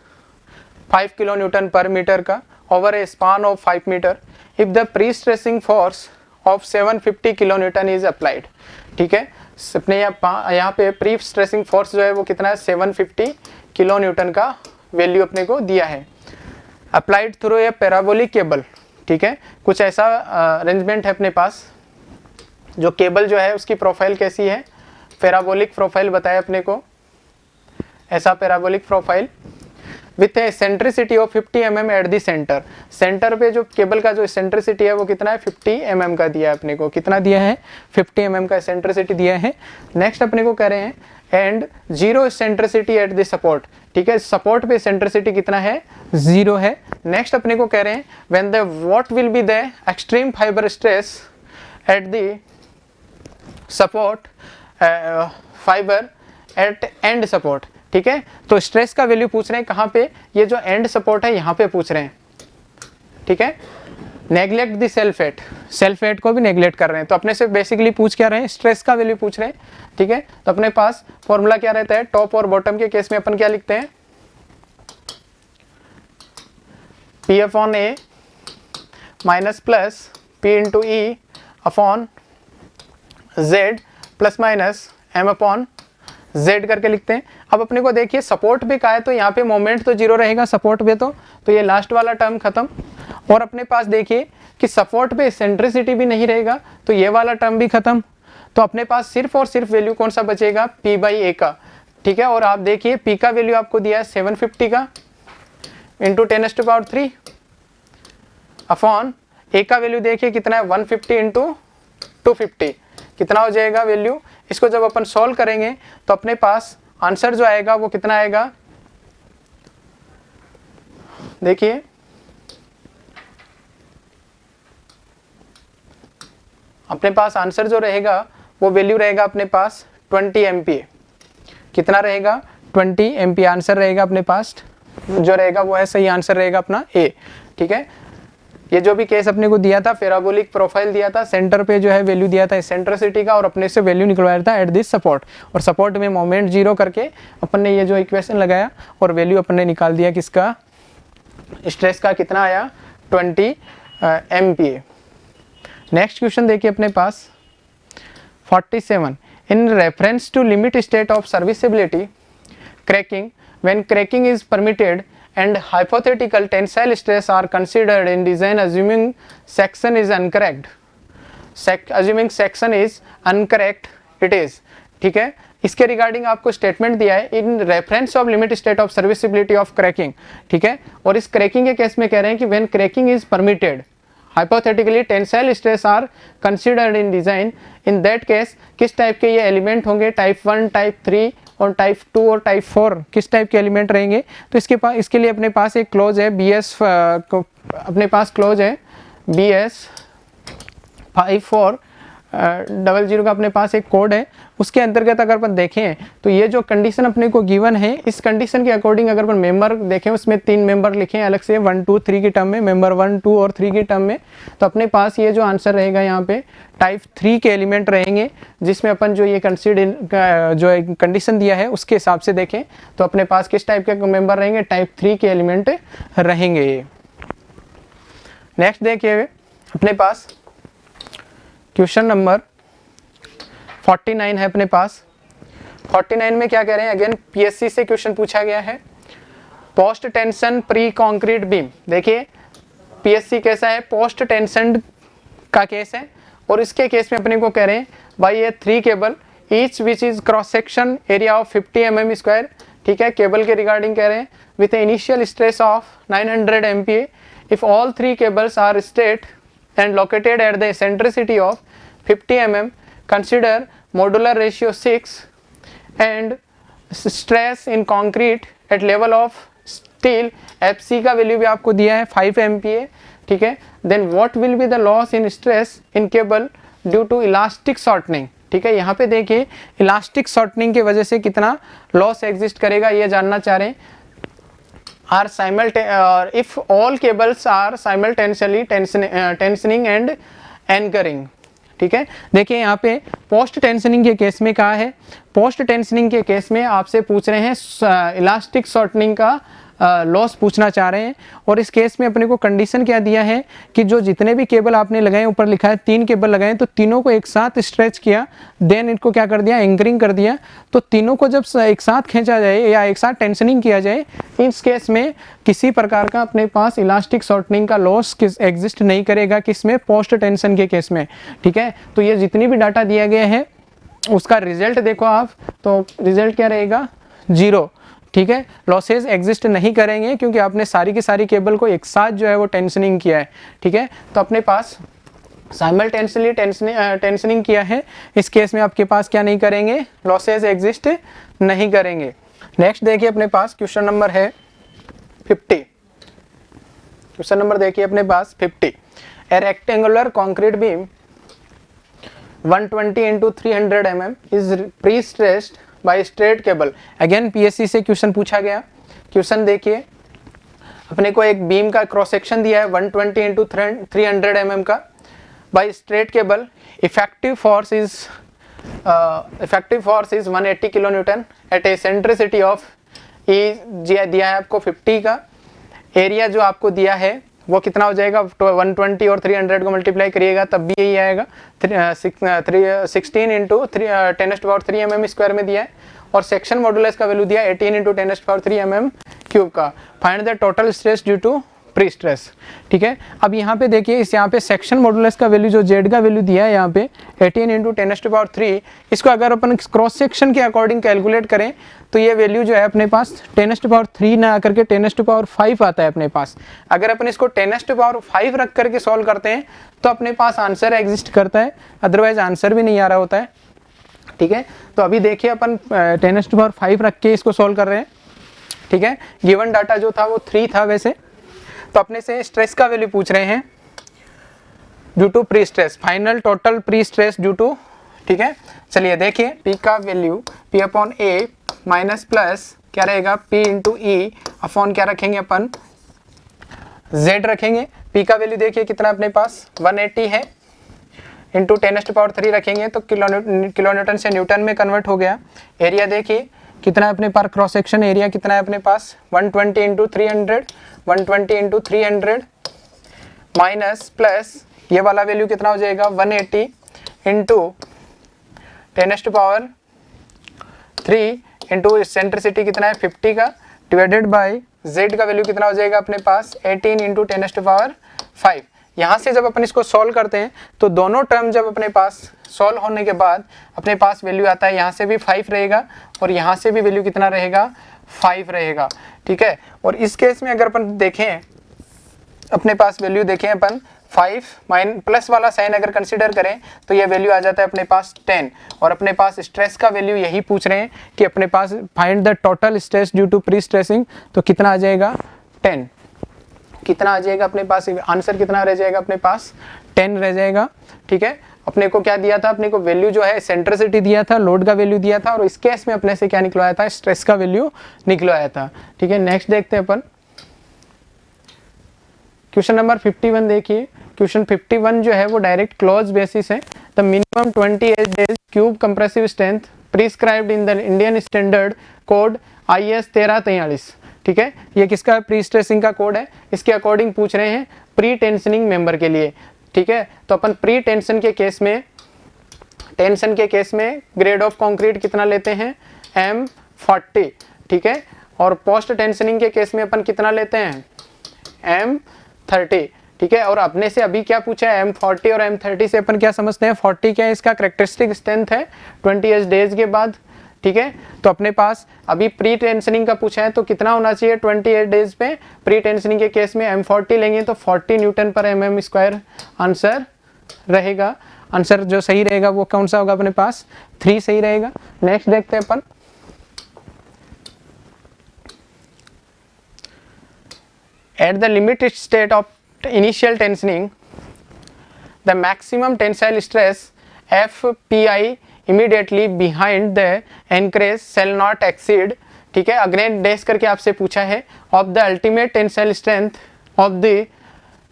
5 kN per metre का over a span of 5 metre if the prestressing force of 750 kN is applied, ठीक है। अपने यहाँ पे प्री स्ट्रेसिंग फोर्स जो है वो कितना है? 750 kN का वैल्यू अपने को दिया है। Applied through a parabolic cable, ठीक है। कुछ ऐसा अरेंजमेंट है अपने पास, जो केबल जो है उसकी प्रोफाइल कैसी है? पैराबोलिक प्रोफाइल बताया अपने को, ऐसा parabolic profile with A eccentricity of 50 mm at the centre. Centre पे जो केबल का जो सेंट्रिसिटी है वो कितना है? 50 mm का दिया है अपने को। कितना दिया है? 50 mm का सेंट्रिसिटी दिया है। नेक्स्ट अपने को कह रहे हैं and zero centricity eight the support, ठीक है। सपोर्ट पे सेंट्रिसिटी कितना है? 0 है। नेक्स्ट अपने को कह रहे हैं when the what will be the extreme fibre stress at the support fibre at end support, ठीक है। तो स्ट्रेस का वैल्यू पूछ रहे हैं कहाँ पे? ये जो एंड सपोर्ट है यहाँ पे पूछ रहे हैं, ठीक है। Neglect the self weight, self weight को भी नेग्लेक्ट कर रहे हैं। तो अपने से बेसिकली पूछ क्या रहे हैं? स्ट्रेस का वैल्यू पूछ रहे हैं, ठीक है। तो अपने पास फॉर्मूला क्या रहता है? टॉप और बॉटम के केस में अपन क्या लिखते हैं? P/A minus plus P/E upon Z plus minus M/L Z करके लिखते हैं। अब अपने को देखिए सपोर्ट पे का है तो यहाँ पे मोमेंट तो जीरो रहेगा सपोर्ट पे, तो ये लास्ट वाला टर्म खत्म। और अपने पास देखिए कि सपोर्ट पे सेंट्रिसिटी भी नहीं रहेगा तो ये वाला टर्म भी खत्म। तो अपने पास सिर्फ और सिर्फ वैल्यू कौन सा बचेगा, P/A का, ठीक है। और आप देखिए P का वैल्यू आपको दिया है 750 का इंटू 10⁻³ अपॉन A का वैल्यू देखिए कितना है 150 इंटू 250, कितना हो जाएगा वैल्यू। इसको जब अपन सॉल्व करेंगे तो अपने पास आंसर जो आएगा वो कितना आएगा, देखिए अपने पास आंसर जो रहेगा वो वैल्यू रहेगा अपने पास 20 MPa। कितना रहेगा 20 MPa आंसर रहेगा अपने पास, जो रहेगा वो है सही आंसर रहेगा अपना A, ठीक है। ये जो भी केस अपने को दिया था पैराबोलिक प्रोफाइल दिया था, सेंटर पे जो है वैल्यू दिया था सेंट्रिसिटी का और अपने से वैल्यू निकलवाया था एट दिस सपोर्ट, और सपोर्ट में मोमेंट जीरो करके अपन ने ये जो इक्वेशन लगाया और वैल्यू अपन ने निकाल दिया किसका, स्ट्रेस का, कितना आया 20 MPa। नेक्स्ट क्वेश्चन देखिए अपने पास 47, in reference to limit state of serviceability cracking, when cracking is permitted and hypothetical tensile stress are considered in design assuming section is uncorrect, assuming section is uncorrect it is, ठीक है। इसके रिगार्डिंग आपको स्टेटमेंट दिया है in reference of limit state of serviceability of cracking, ठीक है। और इस क्रैकिंग के केस में कह रहे हैं कि when cracking is permitted hypothetically tensile stress are considered in design, in that case किस टाइप के ये एलिमेंट होंगे, टाइप 1, टाइप 3 और टाइप 2 और टाइप 4 किस टाइप के एलिमेंट रहेंगे। तो इसके लिए अपने पास एक क्लोज है BS, अपने पास क्लोज है BS 5400 का अपने पास एक कोड है। उसके अंतर्गत अगर अपन देखें तो ये जो कंडीशन अपने को गिवन है, इस कंडीशन के अकॉर्डिंग अगर अपन मेंबर देखें उसमें 3 मेंबर लिखे हैं अलग से 1, 2, 3 की टर्म में, मेंबर 1, 2 और 3 की टर्म में। तो अपने पास ये जो आंसर रहेगा यहाँ पे टाइप 3 के एलिमेंट रहेंगे, जिसमें अपन जो ये कंसीडर जो कंडीशन दिया है उसके हिसाब से देखें तो अपने पास किस टाइप के मेंबर रहेंगे, टाइप 3 के एलिमेंट रहेंगे। नेक्स्ट देखिए अपने पास क्वेश्चन नंबर 49 है अपने पास। 49 में क्या कह रहे हैं, अगेन PSC से क्वेश्चन पूछा गया है, post tension pre concrete beam. देखिए PSC कैसा है, पोस्ट टेंशन का केस है और इसके केस में अपने को कह रहे हैं भाई ये 3 cable each which is cross section area of 50 mm square, ठीक है। केबल के रिगार्डिंग कह रहे हैं with initial stress of 900 MPa, if all 3 cables are straight and located at the eccentricity of 50 mm, consider modular ratio 6 and stress in concrete at level of steel, FC का वैल्यू भी आपको दिया है 5 MPa, ठीक है। then what will be the loss in stress in cable due to elastic shortening, ठीक है। यहाँ पे देखिए इलास्टिक शॉर्टनिंग की वजह से कितना लॉस एग्जिस्ट करेगा ये जानना चाह रहे हैं। are if all cables are simultaneously tensioning and anchoring, ठीक है। देखिए यहाँ पे पोस्ट टेंशनिंग के केस में कहा है, पोस्ट टेंशनिंग के केस में आपसे पूछ रहे हैं इलास्टिक शॉर्टनिंग का लॉस पूछना चाह रहे हैं। और इस केस में अपने को कंडीशन क्या दिया है कि जो जितने भी केबल आपने लगाए, ऊपर लिखा है 3 केबल लगाए, तो तीनों को एक साथ स्ट्रेच किया, देन इनको क्या कर दिया, एंकरिंग कर दिया। तो तीनों को जब एक साथ खींचा जाए या एक साथ टेंशनिंग किया जाए, इस केस में किसी प्रकार का अपने पास इलास्टिक शॉर्टनिंग का लॉस एग्जिस्ट नहीं करेगा, किसमें, पोस्ट टेंशन के केस में, ठीक है। तो ये जितनी भी डाटा दिया गया है उसका रिजल्ट देखो आप, तो रिजल्ट क्या रहेगा, 0, ठीक है। लॉसेज एग्जिस्ट नहीं करेंगे क्योंकि आपने सारी की सारी केबल को एक साथ जो है वो टेंशनिंग किया है, ठीक है। तो अपने पास साइमल्टेनियसली टेंशनिंग किया है, इस केस में आपके पास क्या नहीं करेंगे, लॉसेज एग्जिस्ट नहीं करेंगे। नेक्स्ट देखिए अपने पास क्वेश्चन नंबर है 50। क्वेश्चन नंबर देखिए अपने पास 50, ए rectangular concrete beam 120 into 300 mm is pre-stressed by straight cable। Again PSC से क्वेश्चन पूछा गया। क्वेश्चन देखिए अपने को एक बीम का क्रॉस सेक्शन दिया है 120 into 300 mm का by straight cable. Effective force is 180 kilonewton at a eccentricity of e दिया है आपको 50 का। एरिया जो आपको दिया है वो कितना हो जाएगा, 120 और 300 को मल्टीप्लाई करिएगा तब भी यही आएगा, 16 into 10⁻³ mm स्क्वायर में दिया है। और सेक्शन मॉडुलस का वैल्यू दिया 18 इंटू 10⁻³ mm³ का। Find the total stress due to pre stress. ठीक है, अब यहाँ पे देखिए इस यहाँ पे सेक्शन मॉडुलस का वैल्यू जो जेड का वैल्यू दिया है यहाँ पे 18 इंटू 10⁻³, इसको अगर अपन क्रॉस सेक्शन के अकॉर्डिंग कैलकुलेट करें तो ये वैल्यू जो है अपने पास 10⁻³ ना आकर के 10⁻5 आता है अपने पास। अगर अपन इसको 10⁻5 रख करके सॉल्व करते हैं तो अपने पास आंसर एग्जिस्ट करता है, अदरवाइज आंसर भी नहीं आ रहा होता है। ठीक है, तो अभी देखिए अपन 10⁻5 रख के इसको सॉल्व कर रहे हैं। ठीक है, गिवन डाटा जो था वो 3 था वैसे, तो अपने से स्ट्रेस का वैल्यू पूछ रहे हैं due to pre stress, final total pre stress due to. ठीक है, चलिए देखिए पी का वैल्यू P/A माइनस प्लस क्या रहेगा P इंटू ई अपॉन क्या रखेंगे अपन Z रखेंगे। P का वैल्यू देखिए कितना अपने पास 180 है, इंटू 10⁻³ रखेंगे तो किलो न्यूटन से न्यूटन में कन्वर्ट हो गया। एरिया देखिए कितना है अपने पास, क्रॉस सेक्शन एरिया कितना है अपने पास 120 इंटू 300, 120 इंटू 300 माइनस प्लस ये वाला वैल्यू कितना हो जाएगा 180 इंटू 10⁻³ इंटू सेंट्रिसिटी कितना है 50 का, डिवाइडेड बाय Z का वैल्यू कितना हो जाएगा अपने पास 18 इंटू 10⁻5। यहाँ से जब अपन इसको सॉल्व करते हैं तो दोनों टर्म जब अपने पास सॉल्व होने के बाद अपने पास वैल्यू आता है, यहाँ से भी 5 रहेगा और यहाँ से भी वैल्यू कितना रहेगा 5 रहेगा। ठीक है, और इस केस में अगर अपन देखें अपने पास वैल्यू देखें अपन 5 माइन प्लस वाला साइन अगर कंसीडर करें तो ये वैल्यू आ जाता है अपने पास 10, और अपने पास स्ट्रेस का वैल्यू यही पूछ रहे हैं कि अपने पास find the total stress due to pre stressing, तो कितना आ जाएगा 10, कितना आ जाएगा अपने पास आंसर कितना रह जाएगा अपने पास 10 रह जाएगा। ठीक है, अपने को क्या दिया था, अपने को वैल्यू जो है सेंट्रिसिटी दिया था, लोड का वैल्यू दिया था, और इस केस में अपने से क्या निकलवाया था स्ट्रेस का वैल्यू निकलवाया था। ठीक है, नेक्स्ट देखते हैं अपन क्वेश्चन नंबर 51। देखिए क्वेश्चन 51 जो है वो डायरेक्ट क्लोज बेसिस है। The minimum 28 days cube compressive strength prescribed in the Indian standard code IS 1343। ठीक है, ये किसका प्री स्ट्रेसिंग का कोड है, इसके अकॉर्डिंग पूछ रहे हैं प्री टेंशनिंग मेंबर के लिए। ठीक है, तो अपन प्री टेंशन के केस में ग्रेड ऑफ कंक्रीट कितना लेते हैं M40। ठीक है, और पोस्ट टेंशनिंग के केस में अपन कितना लेते हैं M30। ठीक है, और अपने से अभी क्या पूछा है M40 और M30 से अपन क्या समझते हैं, 40 क्या है इसका करेक्टरिस्टिक स्ट्रेंथ है 28 डेज के बाद। ठीक है, तो अपने पास अभी प्री टेंशनिंग का पूछा है तो कितना होना चाहिए 28 डेज पे। प्री टेंशनिंग के केस में M40 लेंगे तो 40 न्यूटन पर mm² आंसर रहेगा। आंसर जो सही रहेगा वो कौन सा होगा अपने पास 3 सही रहेगा। नेक्स्ट देखते हैं अपन at the limited state of initial tensioning the maximum tensile stress FPI immediately behind the anchorage shall not exceed. ठीक है, अगेन डेस करके आपसे पूछा है of the ultimate tensile strength of the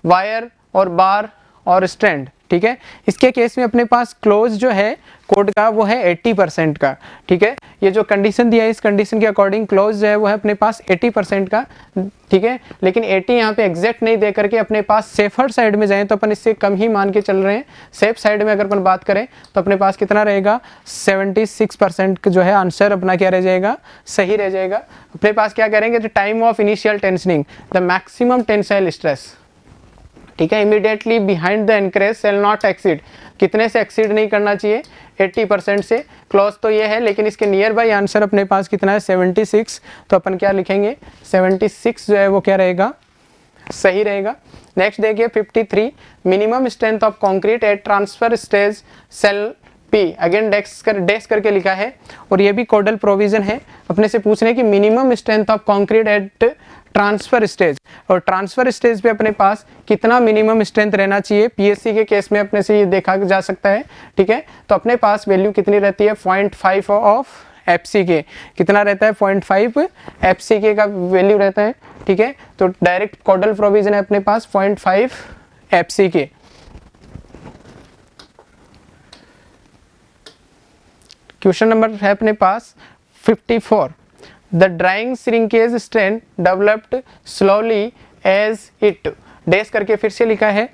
wire और बार और स्ट्रैंड। ठीक है, इसके केस में अपने पास क्लोज जो है कोड का वो है 80% का। ठीक है, ये जो कंडीशन दिया है इस कंडीशन के अकॉर्डिंग क्लोज जो है वो है अपने पास 80% का। ठीक है, लेकिन 80 यहाँ पे एग्जैक्ट नहीं दे करके अपने पास सेफर साइड में जाएं तो अपन इससे कम ही मान के चल रहे हैं। सेफ साइड में अगर अपन बात करें तो अपने पास कितना रहेगा 76% जो है आंसर अपना क्या रह जाएगा सही रह जाएगा। अपने पास क्या करेंगे the time of initial tensioning the maximum tensile stress. ठीक है, immediately behind the anchorage shall not exceed, कितने से एक्सीड नहीं करना चाहिए 80% से। क्लॉज तो ये है लेकिन इसके नियर बाई आंसर अपने पास कितना है 76, तो अपन क्या लिखेंगे 76 जो है वो क्या रहेगा सही रहेगा। नेक्स्ट देखिए 53 minimum strength of concrete at transfer stage shall P, again dash करके लिखा है और ये भी कोडल प्रोविजन है। अपने से पूछ रहे हैं कि minimum strength of concrete at transfer stage, और ट्रांसफर स्टेज पे अपने पास कितना मिनिमम स्ट्रेंथ रहना चाहिए PSC के केस में अपने से ये देखा जा सकता है। ठीक है, तो अपने पास वैल्यू कितनी रहती है 0.5 ऑफ FCK, कितना रहता है 0.5 FCK का वैल्यू रहता है। ठीक है, तो डायरेक्ट कोडल प्रोविजन है अपने पास 0.5 FCK। क्वेश्चन नंबर है अपने पास 54 the drying shrinkage strength developed slowly as it, dash करके फिर से लिखा है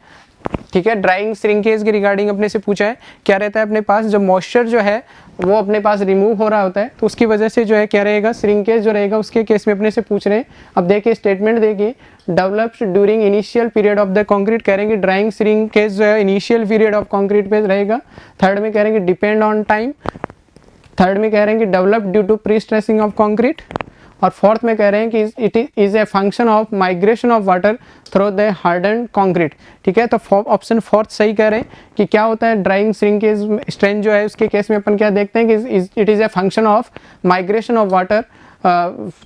ठीक है। ड्राइंग श्रिंकेज के रिगार्डिंग अपने से पूछा है, क्या रहता है अपने पास, जब मॉइस्चर जो है वो अपने पास रिमूव हो रहा होता है तो उसकी वजह से जो है क्या रहेगा, श्रिंकेज जो रहेगा उसके केस में अपने से पूछ रहे हैं। अब देखिए स्टेटमेंट देखिए, developed during initial period of the concrete, कह रहे हैं कि ड्राइंग श्रिंकेज जो है इनिशियल पीरियड ऑफ कंक्रीट पे रहेगा। थर्ड में कह रहे हैं कि डिपेंड ऑन टाइम, थर्ड में कह रहे हैं कि develop due to pre stressing of concrete, और फोर्थ में कह रहे हैं कि it is a function of migration of water through the harden concrete. ठीक है, तो ऑप्शन फोर्थ सही कह रहे हैं कि क्या होता है ड्राइंग श्रिंकेज स्ट्रेंथ जो है उसके केस में अपन क्या देखते हैं कि it is a function of migration of water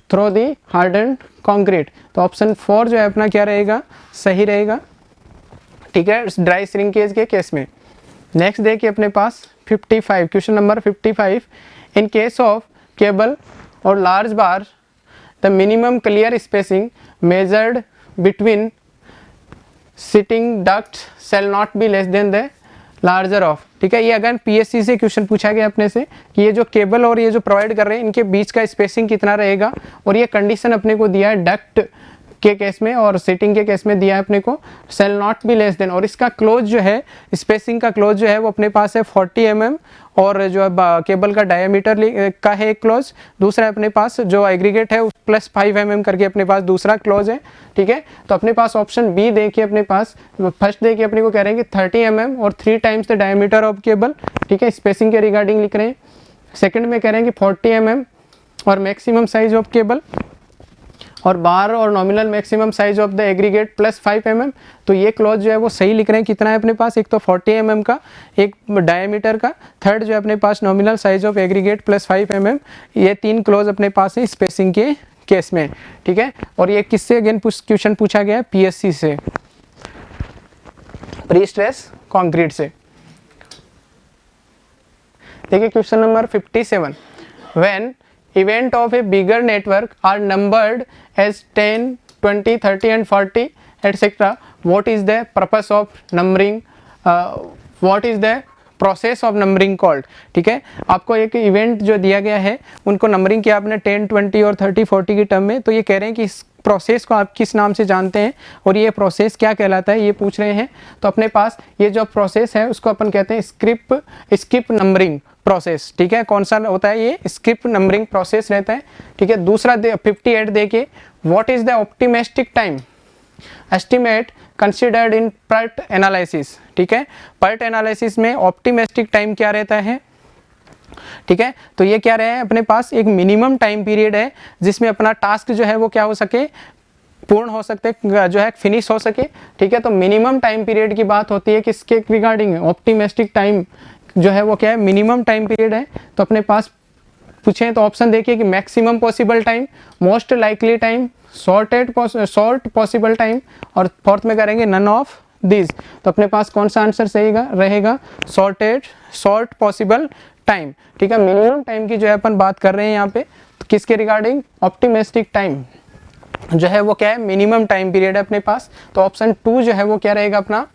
through the harden concrete. तो ऑप्शन 4 जो है अपना क्या रहेगा, सही रहेगा। ठीक है, ड्राई श्रिंकेज के केस में। नेक्स्ट देखिए अपने पास 55, question number 55, in case of cable और large bar the minimum clear spacing measured between sitting ducts shall not be less than the larger of। ठीक है, ये अगर पीएससी से क्वेश्चन पूछा गया अपने से कि ये जो केबल और ये जो प्रोवाइड कर रहे हैं इनके बीच का स्पेसिंग कितना रहेगा, और ये कंडीशन अपने को दिया है डक्ट के केस में और सिटिंग के केस में दिया है अपने को shall not be less than, और इसका क्लोज जो है स्पेसिंग का क्लोज जो है वो अपने पास है 40 mm, और जो है केबल का डायमीटर का है एक क्लोज, दूसरा अपने पास जो एग्रीगेट है प्लस 5 mm करके अपने पास दूसरा क्लोज है। ठीक है, तो अपने पास ऑप्शन बी देखिए, अपने पास फर्स्ट देखिए अपने को कह रहे हैं कि 30 mm और 3 times the diameter of cable. ठीक है, स्पेसिंग के रिगार्डिंग लिख रहे हैं। सेकंड में कह रहे हैं कि 40 mm और मैक्सिमम साइज ऑफ केबल, और बार और nominal maximum size of the aggregate plus 5 mm। तो ये क्लॉज जो है वो सही लिख रहे हैं, कितना है अपने पास, एक तो 40 mm का, एक डायमीटर का, थर्ड जो है अपने पास nominal size of aggregate plus 5 mm। ये 3 क्लॉज अपने पास है स्पेसिंग के केस में। ठीक है, और ये किससे अगेन क्वेश्चन पूछा गया है, पीएससी से, प्री स्ट्रेस कंक्रीट से। देखिए question number 57, when event of a bigger network are numbered as 10, 20, 30 and 40 etc. What is the purpose of numbering, what is the process of numbering called। ठीक है, आपको एक इवेंट जो दिया गया है उनको नंबरिंग किया आपने 10, 20 और 30, 40 की टर्म में, तो ये कह रहे हैं कि इस प्रोसेस को आप किस नाम से जानते हैं और ये प्रोसेस क्या कहलाता है, ये पूछ रहे हैं। तो अपने पास ये जो प्रोसेस है उसको अपन कहते हैं स्किप नंबरिंग प्रोसेस। ठीक है, कौन सा होता है, ये स्किप नंबरिंग प्रोसेस रहता है। ठीक है, दूसरा 58 देखिए, what is the optimistic time estimate considered in PERT analysis. ठीक है, पर्ट एनालिसिस में ऑप्टिमिस्टिक टाइम क्या रहता है। ठीक है, तो ये क्या रहे हैं अपने पास, एक मिनिमम टाइम पीरियड है जिसमें अपना टास्क जो है वो क्या हो सके, पूर्ण हो सकते, जो है फिनिश हो सके। ठीक है, तो मिनिमम टाइम पीरियड की बात होती है किसके रिगार्डिंग, ऑप्टिमिस्टिक टाइम जो है वो क्या है, मिनिमम टाइम पीरियड है। तो अपने पास पूछे तो ऑप्शन देखिए कि maximum possible time, most likely time, short possible time, और फोर्थ में करेंगे नन ऑफ दिस। तो अपने पास कौन सा आंसर सही रहेगा, शॉर्ट पॉसिबल टाइम। ठीक है, मिनिमम टाइम की जो है अपन बात कर रहे हैं यहाँ पे, तो किसके रिगार्डिंग, ऑप्टिमिस्टिक टाइम जो है वो क्या है, मिनिमम टाइम पीरियड है अपने पास। तो ऑप्शन 2 जो है वो क्या रहेगा अपना,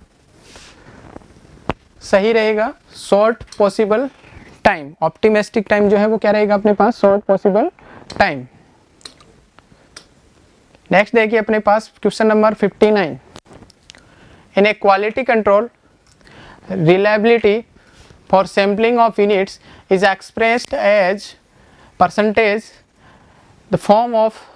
सही रहेगा, short possible time. Optimistic time जो है वो क्या रहेगा अपने पास, शॉर्ट पॉसिबल टाइम। नेक्स्ट देखिए अपने पास question number 59, in a quality control reliability for sampling of units is expressed as percentage, the form of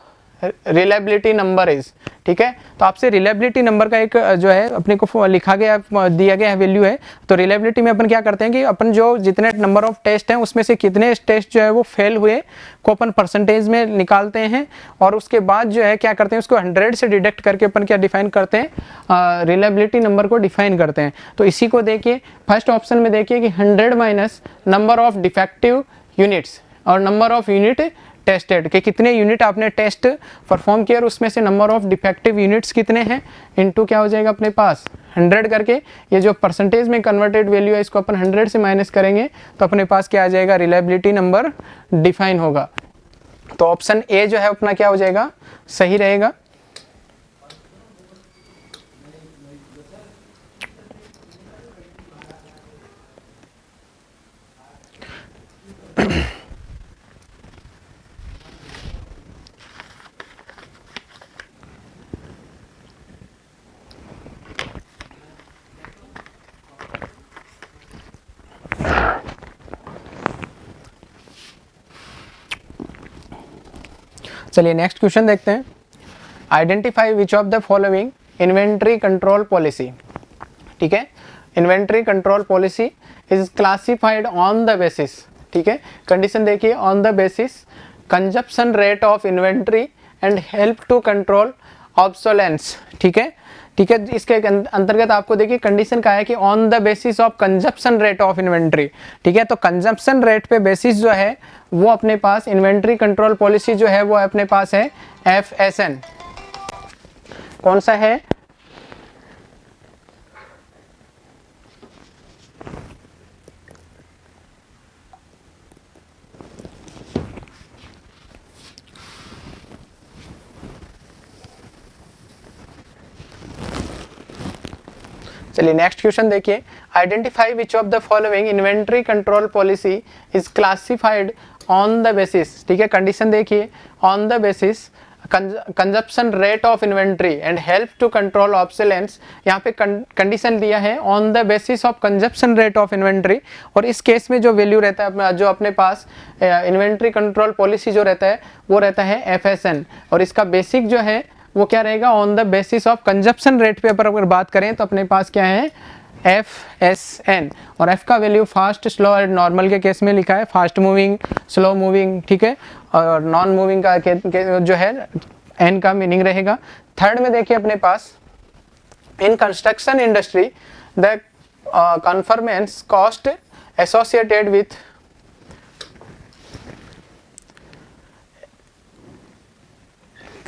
reliability number is. ठीक है, तो आपसे रिलायबिलिटी नंबर का एक जो है अपने को लिखा गया दिया गया वैल्यू है। तो रिलायबिलिटी में अपन क्या करते हैं कि अपन जो जितने नंबर ऑफ टेस्ट हैं उसमें से कितने टेस्ट जो है वो फेल हुए को अपन परसेंटेज में निकालते हैं, और उसके बाद जो है क्या करते हैं उसको 100 से डिडक्ट करके अपन क्या डिफाइन करते हैं, रिलायबिलिटी नंबर को डिफाइन करते हैं। तो इसी को देखिए, फर्स्ट ऑप्शन में देखिए कि 100 minus number of defective units और नंबर ऑफ यूनिट टेस्टेड, के कितने यूनिट आपने टेस्ट परफॉर्म किया और उसमें से नंबर ऑफ डिफेक्टिव यूनिट्स कितने हैं, इनटू क्या हो जाएगा अपने पास 100 करके, ये जो परसेंटेज में कन्वर्टेड वैल्यू है इसको अपन 100 से माइनस करेंगे तो अपने पास क्या आ जाएगा, रिलायबिलिटी नंबर डिफाइन होगा। तो ऑप्शन ए जो है अपना क्या हो जाएगा, सही रहेगा। चलिए नेक्स्ट क्वेश्चन देखते हैं। Identify which of the following inventory control policy, ठीक है, inventory control policy is classified on the basis, ठीक है, कंडीशन देखिए, on the basis consumption rate of inventory and help to control obsolescence, ठीक है, ठीक है। इसके अंतर्गत आपको देखिए कंडीशन का है कि on the basis of consumption rate of inventory, ठीक है, तो कंजप्शन रेट पे बेसिस जो है वो अपने पास इन्वेंट्री कंट्रोल पॉलिसी जो है वो अपने पास है FSN। कौन सा है? चलिए नेक्स्ट क्वेश्चन देखिए। Identify which of the following inventory control policy is classified on the basis, ठीक है, कंडीशन देखिए, on the basis consumption rate of inventory and help to control obsolescence. यहाँ पे कंडीशन दिया है on the basis of consumption rate of inventory, और इस केस में जो वैल्यू रहता है जो अपने पास इन्वेंट्री कंट्रोल पॉलिसी जो रहता है वो रहता है FSN, और इसका बेसिक जो है वो क्या रहेगा, on the basis of consumption rate पे अगर बात करें तो अपने पास क्या है FSN, और F का value fast, slow and normal के केस में लिखा है, फास्ट मूविंग, स्लो मूविंग, ठीक है, और नॉन मूविंग का जो है N का मीनिंग रहेगा। थर्ड में देखिए अपने पास in construction industry the conformance cost associated with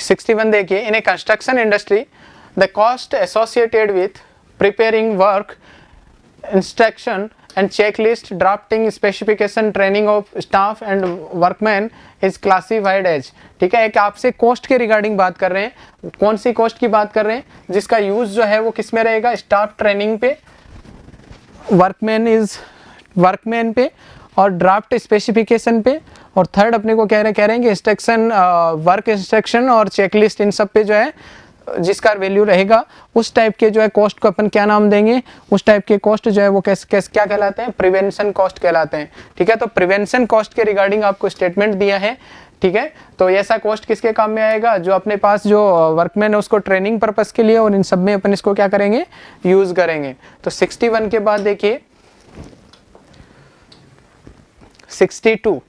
61 देखिए, in a construction industry the cost associated with preparing work instruction and checklist drafting specification training of staff and workman is classified as, ठीक है, एक आपसे कॉस्ट के रिगार्डिंग बात कर रहे हैं। कौन सी कॉस्ट की बात कर रहे हैं? जिसका यूज जो है वो किस में रहेगा, स्टाफ ट्रेनिंग पे, वर्कमैन पे और ड्राफ्ट स्पेसिफिकेशन पे, और थर्ड अपने को कह रहे हैं कि इंस्ट्रक्शन, वर्क इंस्ट्रक्शन और चेकलिस्ट, इन सब पे जो है जिसका वैल्यू रहेगा उस टाइप के जो है कॉस्ट को अपन क्या नाम देंगे, उस टाइप के कॉस्ट जो है वो क्या कहलाते हैं, प्रिवेंशन कॉस्ट कहलाते हैं, ठीक है। तो प्रिवेंशन कॉस्ट के रिगार्डिंग आपको स्टेटमेंट दिया है, ठीक है, तो ऐसा कॉस्ट किसके काम में आएगा, जो अपने पास जो वर्कमैन है उसको ट्रेनिंग पर्पस के लिए, और इन सब में अपन इसको क्या करेंगे, यूज करेंगे। तो 61 के बाद देखिए 62,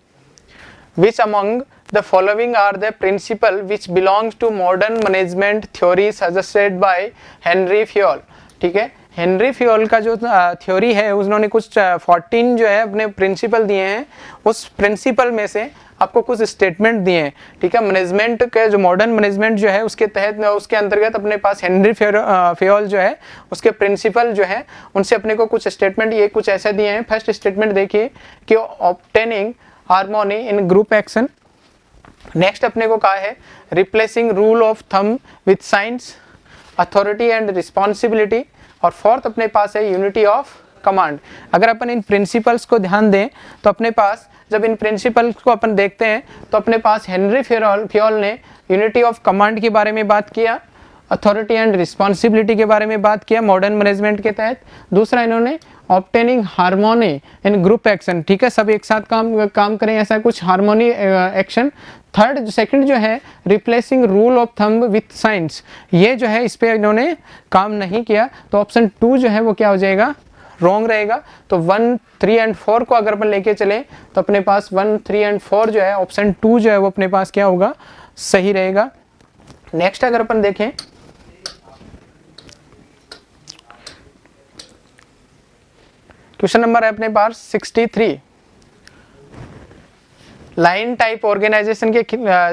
which among the following are the principle which belongs to modern management theory suggested by Henry Fayol, ठीक है, हेनरी फ्योल का जो थ्योरी है उन्होंने कुछ 14 जो है अपने प्रिंसिपल दिए हैं, उस प्रिंसिपल में से आपको कुछ स्टेटमेंट दिए हैं, ठीक है, मैनेजमेंट के जो मॉडर्न मैनेजमेंट जो है उसके तहत, उसके अंतर्गत अपने पास हेनरी फ्योल जो है उसके प्रिंसिपल जो है उनसे अपने को कुछ स्टेटमेंट ये कुछ ऐसे दिए हैं। फर्स्ट स्टेटमेंट देखिए कि ऑब्टेनिंग हार्मोनी इन ग्रुप एक्शन, नेक्स्ट अपने को कहा है replacing rule of thumb with science, authority and responsibility, और फोर्थ अपने पास है यूनिटी ऑफ कमांड। अगर अपन इन प्रिंसिपल्स को ध्यान दें तो अपने पास जब इन प्रिंसिपल्स को अपन देखते हैं तो अपने पास हेनरी फ्योल ने यूनिटी ऑफ कमांड के बारे में बात किया, अथॉरिटी एंड रिस्पॉन्सिबिलिटी के बारे में बात किया मॉडर्न मैनेजमेंट के तहत, दूसरा इन्होंने ऑब्टेनिंग हार्मोनी इन ग्रुप एक्शन, ठीक है, सब एक साथ काम करें ऐसा कुछ हार्मोनी एक्शन। थर्ड सेकंड जो है replacing rule of thumb with science, ये जो है इस पे इन्होंने काम नहीं किया, तो ऑप्शन 2 जो है वो क्या हो जाएगा, रॉन्ग रहेगा। तो 1, 3 एंड 4 को अगर अपन लेके चले तो अपने पास 1, 3 एंड 4 जो है ऑप्शन 2 जो है वो अपने पास क्या होगा, सही रहेगा। नेक्स्ट अगर अपन देखें क्वेश्चन नंबर है अपने पास 63, लाइन टाइप ऑर्गेनाइजेशन के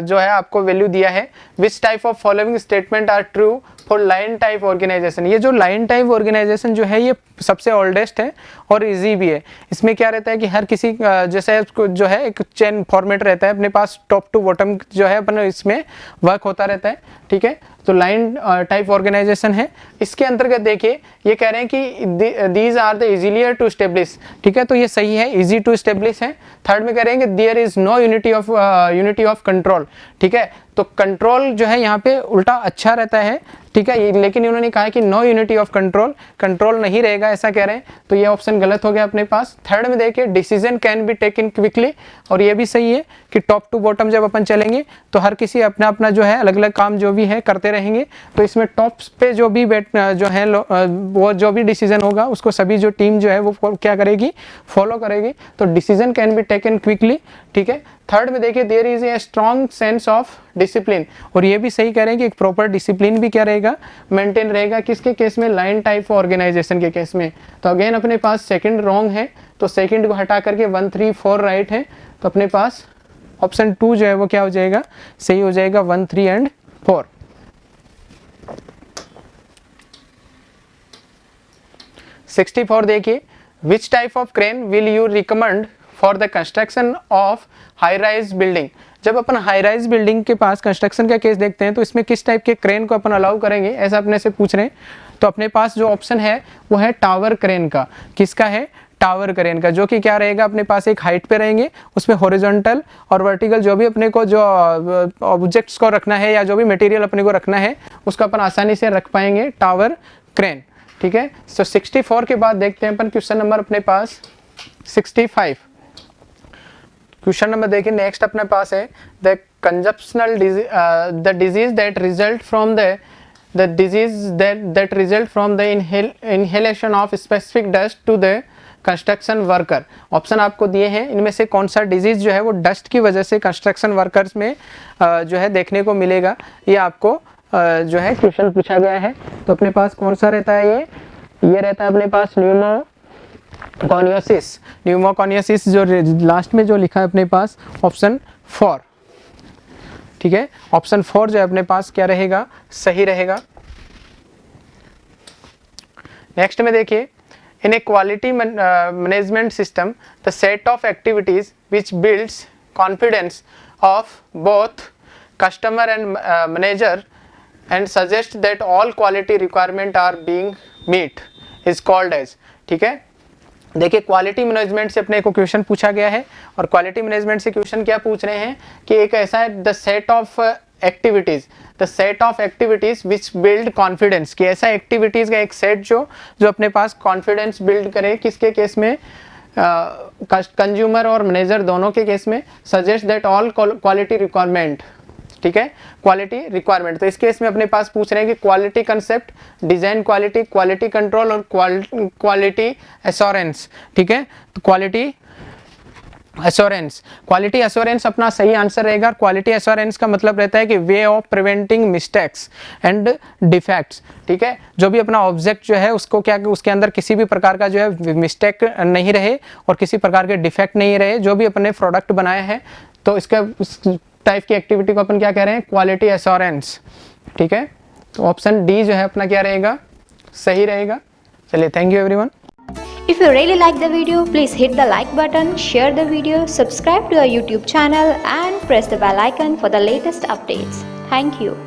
जो है आपको वैल्यू दिया है, which type of following statement are true for line type organisation. ये जो लाइन टाइप ऑर्गेनाइजेशन जो है ये सबसे ओल्डेस्ट है और इजी भी है। इसमें क्या रहता है कि हर किसी जैसे जो है एक चेन फॉर्मेट रहता है अपने पास, टॉप टू बॉटम जो है अपन इसमें वर्क होता रहता है, ठीक है, तो लाइन टाइप ऑर्गेनाइजेशन है। इसके अंतर्गत देखिए ये कह रहे हैं कि these are the easier to establish, ठीक है, तो ये सही है, इजी टू स्टेब्लिश है। थर्ड में कह रहे हैं कि there is no unity of control, ठीक है, तो कंट्रोल जो है यहाँ पे उल्टा अच्छा रहता है, ठीक है। लेकिन इन्होंने कहा कि no unity of control, control नहीं रहेगा ऐसा कह रहे हैं, तो ये ऑप्शन गलत हो गया अपने पास। थर्ड में देखिए decision can be taken quickly, और ये भी सही है कि टॉप टू बॉटम जब अपन चलेंगे तो हर किसी अपना अपना जो है अलग अलग काम जो भी है करते रहेंगे, तो इसमें टॉप पे जो भी जो है वो जो भी डिसीजन होगा उसको सभी जो टीम जो है वो क्या करेगी, फॉलो करेगी, तो decision can be taken quickly, ठीक है। थर्ड में देखिए there is a strong sense of discipline, और ये भी सही कह रहे हैं कि एक प्रॉपर डिसिप्लिन भी क्या रहेगा, मेंटेन रहेगा, किसके केस में, लाइन टाइप ऑर्गेनाइजेशन के केस में। तो अगेन अपने पास सेकंड रॉन्ग है, तो सेकंड को हटा करके 1 3 4 राइट है, तो अपने पास ऑप्शन 2 जो है वो क्या हो जाएगा, सही हो जाएगा 1 3 एंड 4। 64 देखिए, विच type of crane will you recommend for the construction of high rise building. जब अपन हाई राइज बिल्डिंग के पास कंस्ट्रक्शन का केस देखते हैं तो इसमें किस टाइप के क्रेन को अपन अलाउ करेंगे, ऐसा अपने से पूछ रहे हैं। तो अपने पास जो ऑप्शन है वो है टावर क्रेन का। किसका है, टावर क्रेन का, जो कि क्या रहेगा, अपने पास एक हाइट पे रहेंगे, उसमें हॉरिजॉन्टल और वर्टिकल जो भी अपने को जो ऑब्जेक्ट्स को रखना है या जो भी मटेरियल अपने को रखना है उसको अपन आसानी से रख पाएंगे, टावर क्रेन, ठीक है। तो 64 के बाद देखते हैं अपन क्वेश्चन नंबर अपने पास 65। क्वेश्चन नंबर देखिए नेक्स्ट अपने पास है the consumptional the disease that result from the disease that result from the inhalation of specific dust to the construction worker. Option आपको दिए हैं, इनमें से कौन सा डिजीज जो है वो डस्ट की वजह से कंस्ट्रक्शन वर्कर्स में जो है देखने को मिलेगा, ये आपको जो है क्वेश्चन पूछा गया है। तो अपने पास कौन सा रहता है, ये रहता है अपने पास न्यूमोकॉनियोसिस। न्यूमोकॉनियोसिस जो लास्ट में जो लिखा है अपने पास ऑप्शन 4, ठीक है। ऑप्शन 4 जो है अपने पास क्या रहेगा, सही रहेगा। नेक्स्ट में देखिए, in a quality management system the set of activities which builds confidence of both customer and manager and suggest that all quality requirement are being meet is called as, ठीक है। देखिए क्वालिटी मैनेजमेंट से अपने को क्वेश्चन पूछा गया है, और क्वालिटी मैनेजमेंट से क्वेश्चन क्या पूछ रहे हैं कि एक ऐसा है the set of activities which build confidence, कि ऐसा एक्टिविटीज का एक सेट जो अपने पास कॉन्फिडेंस बिल्ड करे, किसके केस में, कंज्यूमर और मैनेजर दोनों के केस में। Suggest that all quality requirement, ठीक है, क्वालिटी रिक्वायरमेंट। तो इस केस में अपने पास पूछ रहे हैं कि quality concept, design quality, quality control और क्वालिटी एश्योरेंस, ठीक है। तो क्वालिटी एश्योरेंस अपना सही आंसर रहेगा। क्वालिटी एश्योरेंस का मतलब रहता है कि way of preventing mistakes and defects, ठीक है। जो भी अपना ऑब्जेक्ट जो है उसको क्या, उसके अंदर किसी भी प्रकार का जो है मिस्टेक नहीं रहे और किसी प्रकार के डिफेक्ट नहीं रहे, जो भी अपने प्रोडक्ट बनाए हैं, तो इसका टाइप की एक्टिविटी को अपन क्या कह रहे हैं, क्वालिटी एश्योरेंस, ठीक है। तो ऑप्शन डी जो है अपना क्या रहेगा, सही रहेगा। चलिए, thank you everyone. If you really like the video, please hit the like button, share the video, subscribe to our YouTube channel and press the bell icon for the latest updates. Thank you.